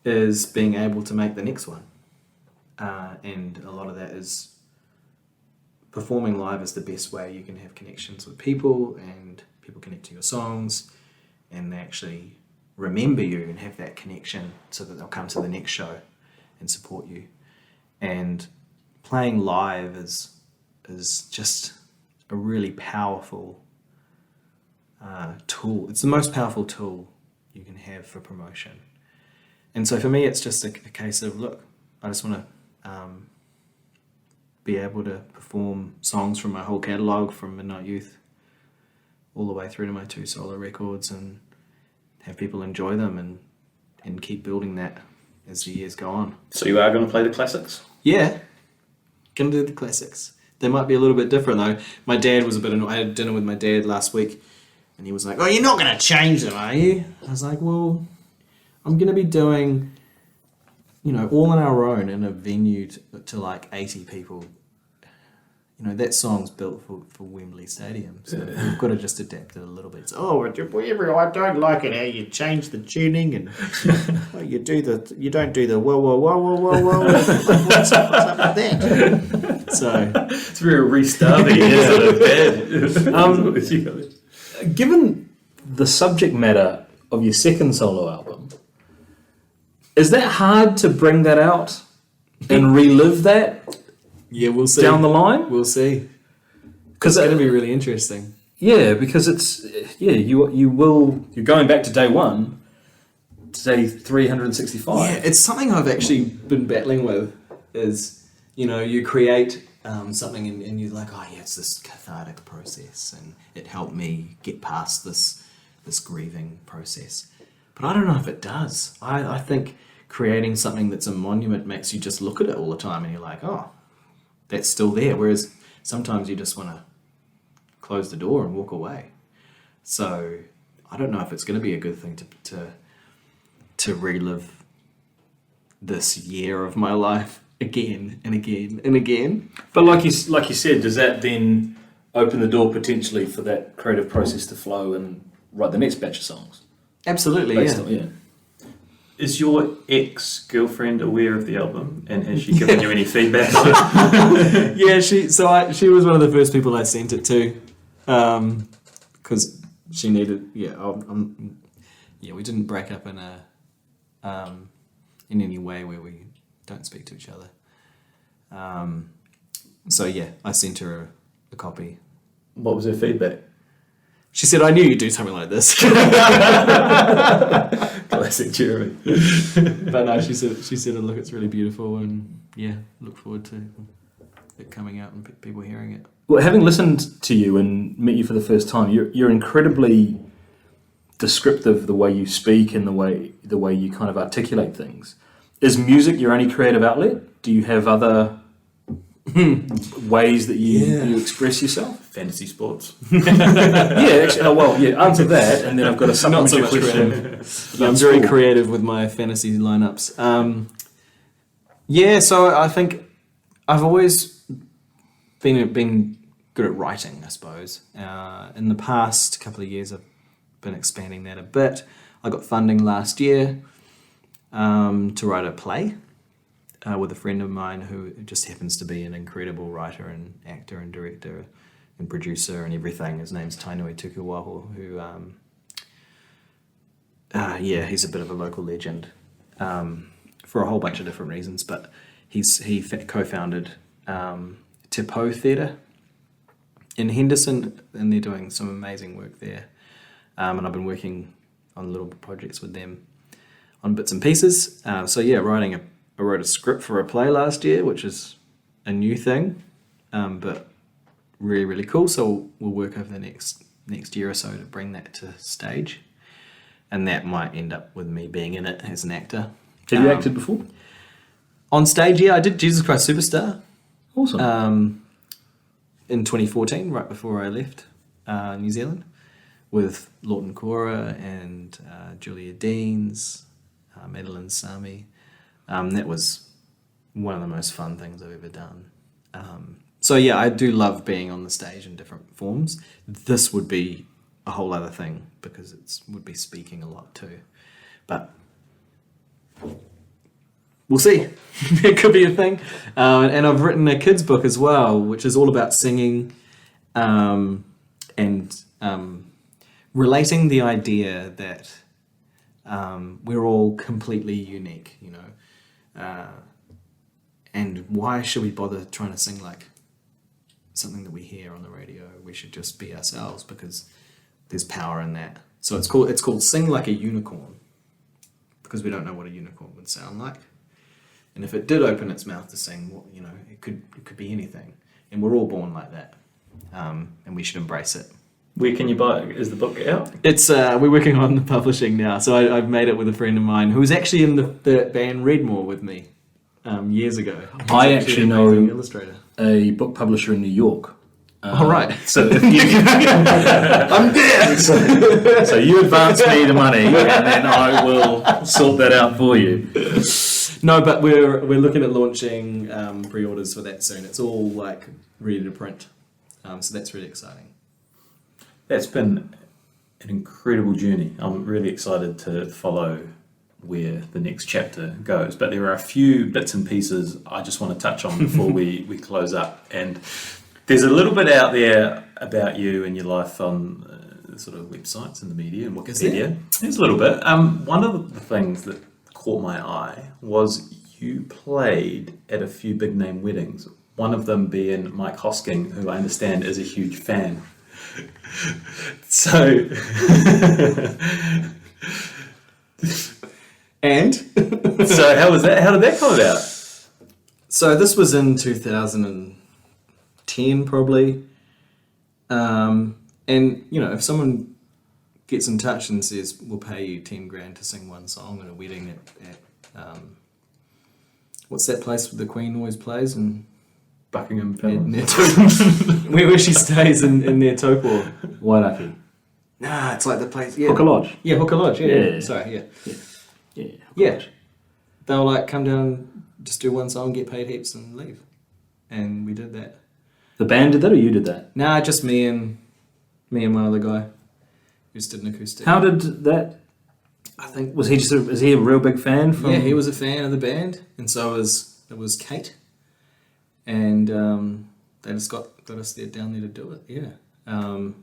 is being able to make the next one. And a lot of that is performing live is the best way you can have connections with people, and people connect to your songs, and they actually remember you and have that connection so that they'll come to the next show and support you. And playing live is just a really powerful tool. It's the most powerful tool you can have for promotion. And so for me, it's just a case of, look, I just want to be able to perform songs from my whole catalogue, from Midnight Youth all the way through to my 2 solo records, and have people enjoy them and keep building that as the years go on.
So you are going to play the classics?
Yeah, gonna do the classics. They might be a little bit different though. My dad was a bit annoyed. I had dinner with my dad last week, and he was like, "Oh, you're not gonna change them, are you?" I was like, "Well, I'm gonna be doing, all on our own in a venue to like 80 people. That song's built for Wembley Stadium, so we've got to just adapt it a little bit." I don't like it how you change the tuning, and you don't do the whoa whoa whoa whoa whoa whoa. What's up with that?
So
It's very restarting.
Given the subject matter of your second solo album, is that hard to bring that out and relive that
yeah, we'll see.
down the line?
We'll see.
Because
It's going to be really interesting.
yeah, because you're going back to day one, to day 365.
Yeah, it's something I've actually been battling with. Is you create something and you're like, oh yeah, it's this cathartic process, and it helped me get past this grieving process. But I don't know if it does. I think creating something that's a monument makes you just look at it all the time, and you're like, oh, that's still there. Whereas sometimes you just want to close the door and walk away. So I don't know if it's going to be a good thing to relive this year of my life again and again and again.
But like you said, does that then open the door potentially for that creative process to flow and write the next batch of songs?
Absolutely,
Based
yeah.
on- yeah.
Is your ex-girlfriend aware of the album, and has she given you any feedback on it?
Yeah, she was one of the first people I sent it to, because she needed. Yeah, we didn't break up in any way where we don't speak to each other. So yeah, I sent her a copy.
What was her feedback?
She said, "I knew you'd do something like this."
Classic Jeremy.
But no, she said, "Look, it's really beautiful, and yeah, look forward to it coming out and people hearing it."
Well, having listened to you and met you for the first time, you're incredibly descriptive, the way you speak and the way you kind of articulate things. Is music your only creative outlet? Do you have other ways that you express yourself?
Fantasy sports.
Yeah, actually, answer that, and then I've got a supplementary
Not so much
question.
Yeah, I'm very creative with my fantasy lineups. So I think I've always been good at writing, I suppose. In the past couple of years, I've been expanding that a bit. I got funding last year to write a play with a friend of mine who just happens to be an incredible writer and actor and director and producer and everything. His name's Tainui Tukuwaho, who, he's a bit of a local legend for a whole bunch of different reasons, but he co-founded Te Pou Theatre in Henderson, and they're doing some amazing work there. And I've been working on little projects with them on bits and pieces. I wrote a script for a play last year, which is a new thing, but really, really cool. So we'll work over the next year or so to bring that to stage. And that might end up with me being in it as an actor.
Have you acted before?
On stage, yeah, I did Jesus Christ Superstar.
Awesome.
In 2014, right before I left New Zealand, with Lawton Cora and Julia Deans, Madeline Sami. That was one of the most fun things I've ever done. I do love being on the stage in different forms. This would be a whole other thing because it would be speaking a lot too. But we'll see. It could be a thing. And I've written a kids book as well, which is all about singing and relating the idea that we're all completely unique, and why should we bother trying to sing like something that we hear on the radio? We should just be ourselves because there's power in that. So it's called Sing Like a Unicorn, because we don't know what a unicorn would sound like. And if it did open its mouth to sing, it could be anything. And we're all born like that, and we should embrace it.
Where can you buy it? Is the book out?
It's we're working on the publishing now. So I've made it with a friend of mine who was actually in the band Redmore with me years ago. He's
I actually
an
know
amazing illustrator.
A book publisher in New York.
All right.
So if you I'm there. So you advance me the money, and then I will sort that out for you.
No, but we're looking at launching pre-orders for that soon. It's all like ready to print, so that's really exciting.
That's been an incredible journey. I'm really excited to follow where the next chapter goes. But there are a few bits and pieces I just want to touch on before we close up. And there's a little bit out there about you and your life on sort of websites and the media and Wikipedia. There's a little bit. One of the things that caught my eye was you played at a few big name weddings. One of them being Mike Hosking, who I understand is a huge fan. So,
And
so how was that? How did that come about?
so this was in 2010 probably. And you know, if someone gets in touch and says we'll pay you 10 grand to sing one song at a wedding at what's that place where the Queen always plays and
Buckingham Palace.
where she stays in near Taupo.
Wairaki.
Nah, it's like the place. Yeah,
Hooker Lodge.
Yeah, Hooker Lodge. Yeah,
Yeah.
sorry. Yeah,
Yeah.
yeah. They'll like come down, just do one song, get paid heaps, and leave. And we did that.
The band did that, or you did that?
Nah, just me and one other guy who just did an acoustic.
How did that?
I think
Was he just? Is he a real big fan? From
yeah, he was a fan of the band, and so was Kate, and they just got us there down there to do it. Yeah, and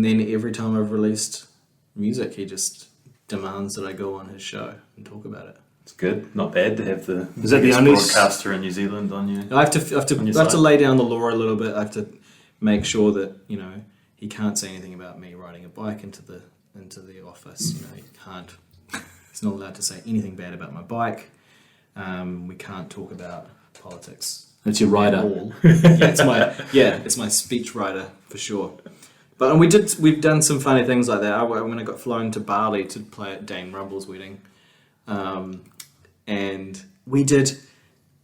then every time I've released music, he just demands that I go on his show and talk about it.
It's good, not bad to have the
Is that the
biggest
only
broadcaster in New Zealand on you.
I have to
On your
I have to
side?
lay down the law a little bit. I have to make sure that he can't say anything about me riding a bike into the office. He can't. He's not allowed to say anything bad about my bike. We can't talk about politics.
It's your
at
rider.
all. It's my speech writer for sure. But we've done some funny things like that. When I got flown to Bali to play at Dane Rumble's wedding, and we did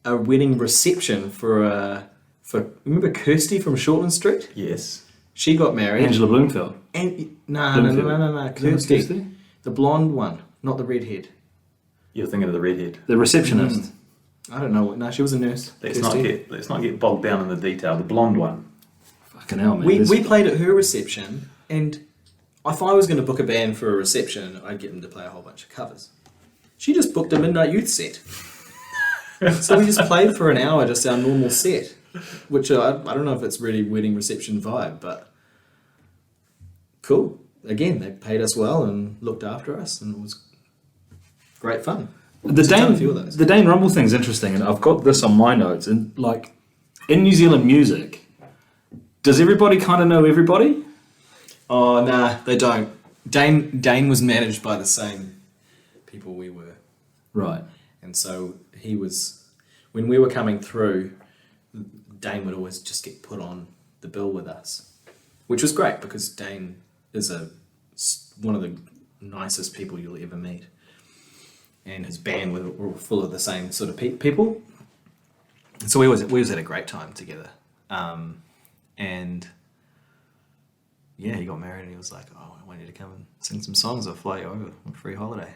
a wedding reception for remember Kirsty from Shortland Street?
Yes.
She got married.
Angela Bloomfield.
And no,
Bloomfield.
Kirsty,
Kirsty?
the blonde one, not the redhead.
You're thinking of the redhead.
The receptionist.
I don't know. No, she was a nurse.
Let's
Kirsty.
not get bogged down in the detail. The blonde one.
Fucking hell, man.
We played at her reception, and if I was going to book a band for a reception, I'd get them to play a whole bunch of covers. She just booked a Midnight Youth set. So we just played for an hour, just our normal set, which I don't know if it's really wedding reception vibe, but cool. Again, they paid us well and looked after us, and it was great fun.
The
So done a few of those.
Dane Rumble thing's interesting, and I've got this on my notes. And like in New Zealand music, does everybody kind of know everybody?
Oh, nah, they don't. Dane was managed by the same people we were.
Right.
And so he was, when we were coming through, Dane would always just get put on the bill with us, which was great because Dane is one of the nicest people you'll ever meet. And his band were full of the same sort of people. And so we always had a great time together. And yeah, he got married and he was like, oh, I want you to come and sing some songs. I'll fly you over on a free holiday.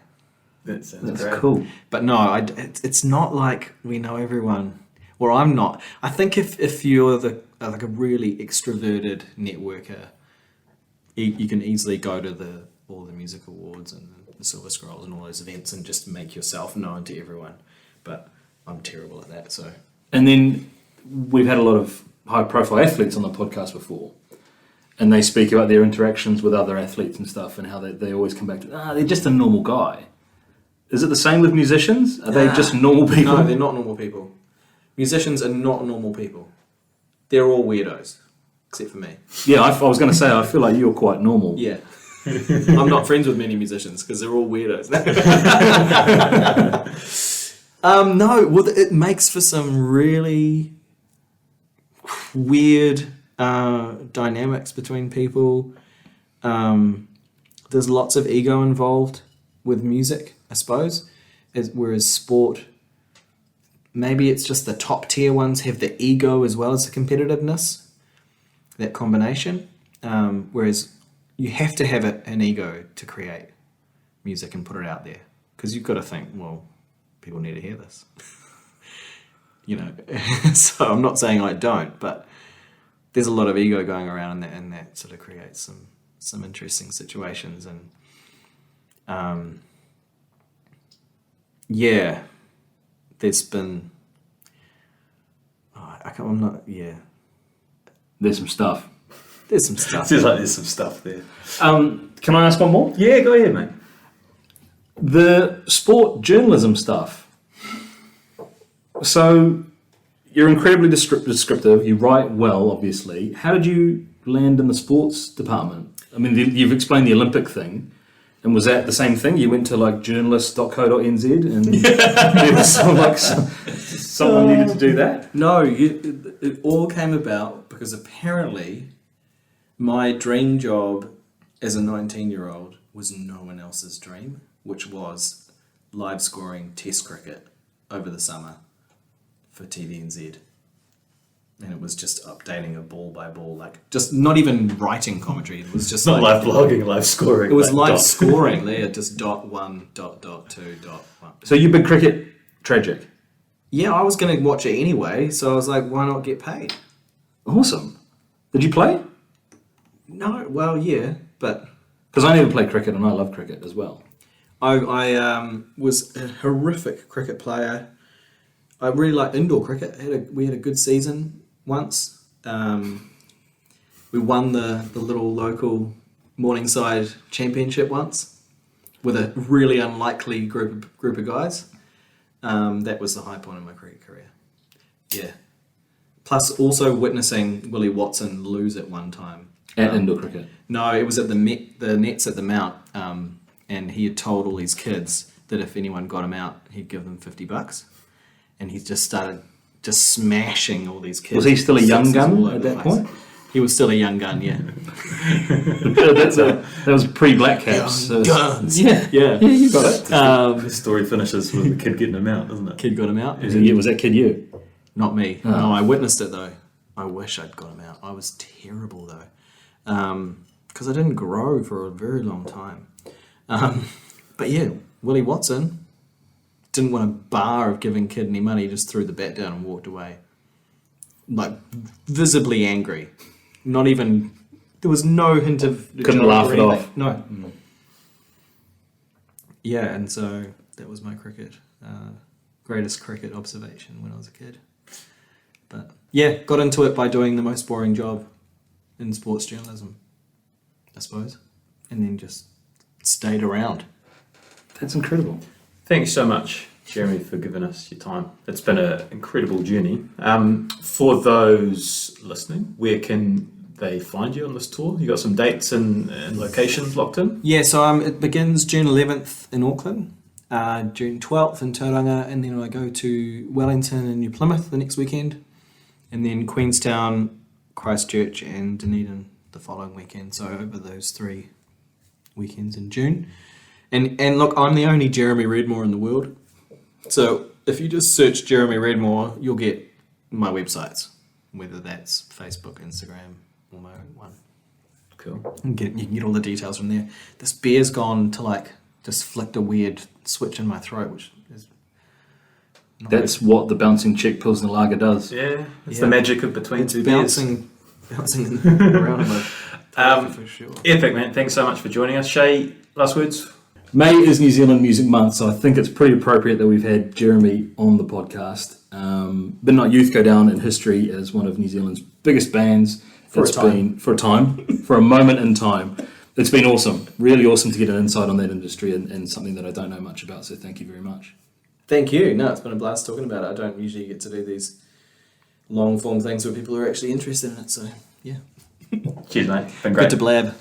That sounds
That's
great.
cool.
But no, it's not like we know everyone. Or I'm not. I think if you're like a really extroverted networker, you can easily go to all the music awards and the Silver Scrolls and all those events and just make yourself known to everyone. But I'm terrible at that. So
And then we've had a lot of high-profile athletes on the podcast before, and they speak about their interactions with other athletes and stuff, and how they always come back to, they're just a normal guy. Is it the same with musicians? Are they just normal people?
No, they're not normal people. Musicians are not normal people. They're all weirdos, except for me.
Yeah, I was going to say, I feel like you're quite normal.
Yeah. I'm not friends with many musicians because they're all weirdos. No, well, it makes for some really weird dynamics between people. There's lots of ego involved with music, I suppose. Whereas sport, maybe it's just the top tier ones have the ego as well as the competitiveness, that combination. Whereas you have to have an ego to create music and put it out there. Because you've got to think, well, people need to hear this. So I'm not saying I don't, but there's a lot of ego going around and that sort of creates some interesting situations. And
yeah, there's been. Oh, I'm not. Yeah,
There's some stuff.
there's some stuff.
Seems like there's some stuff there.
Can I ask one more?
Yeah, go ahead, mate.
The sport journalism stuff. So you're incredibly descriptive. You write well, obviously. How did you land in the sports department? I mean, you've explained the Olympic thing. And was that the same thing? You went to like journalist.co.nz and there was someone needed to do that?
No, it all came about because apparently my dream job as a 19-year-old was no one else's dream, which was live scoring Test cricket over the summer for TVNZ. And it was just updating a ball by ball, like just not even writing commentary. It was just
Not
like,
live blogging, live scoring.
It was
like
live
dot.
scoring. There, just .1, .2, .1.
So you big cricket tragic.
Yeah, I was going to watch it anyway, so I was like, why not get paid?
Awesome. Did you play?
No, well, yeah, but
Because I never played cricket and I love cricket as well.
I was a horrific cricket player. I really liked indoor cricket. We had a good season once. We won the little local Morningside Championship once with a really unlikely group of guys. That was the high point of my cricket career. Yeah. Plus, also witnessing Willie Watson lose at one time.
At indoor cricket.
No, it was at the nets at the Mount, and he had told all his kids that if anyone got him out, he'd give them $50. And he just started just smashing all these kids.
Was he still a young
Sixes all
gun
over
at
the
that
place.
point?
He was still a young gun, yeah.
That was pre-Black Caps. So
Guns.
yeah,
Yeah.
you got it.
The story finishes with the kid getting him out, doesn't it?
Kid got him out.
Was that kid you?
Not me.
Oh.
No, I witnessed it though. I wish I'd got him out. I was terrible though. Because I didn't grow for a very long time. But yeah, Willie Watson didn't want a bar of giving kid any money, just threw the bat down and walked away. Like, visibly angry. Not even, there was no hint of...
Couldn't
joke
laugh
or
it
anything.
off.
No. Yeah, and so that was my greatest cricket observation when I was a kid. But yeah, got into it by doing the most boring job in sports journalism, I suppose. And then just stayed around.
That's incredible.
Thanks so much, Jeremy, for giving us your time. It's been an incredible journey. For those listening, where can they find you on this tour? You got some dates and locations locked in?
Yeah, so it begins June 11th in Auckland, June 12th in Tauranga, and then I go to Wellington and New Plymouth the next weekend, and then Queenstown, Christchurch and Dunedin the following weekend. So over those 3 weekends in June. And look, I'm the only Jeremy Redmore in the world. So if you just search Jeremy Redmore, you'll get my websites, whether that's Facebook, Instagram, or my own one.
Cool.
You can get all the details from there. This beer's gone to just flicked a weird switch in my throat, which is...
That's what the bouncing Czech Pilsner Lager does.
Yeah, it's
Yeah.
the magic of between
It's
two beers.
bouncing around in my throat for sure.
Epic, man. Thanks so much for joining us. Shay, last words?
May is New Zealand Music Month, so I think it's pretty appropriate that we've had Jeremy on the podcast. Midnight Youth go down in history as one of New Zealand's biggest bands. For a moment in time. It's been awesome, really awesome to get an insight on that industry and something that I don't know much about, so thank you very much.
Thank you. No, it's been a blast talking about it. I don't usually get to do these long form things where people are actually interested in it, so yeah.
Cheers, mate. Been great.
Good to blab.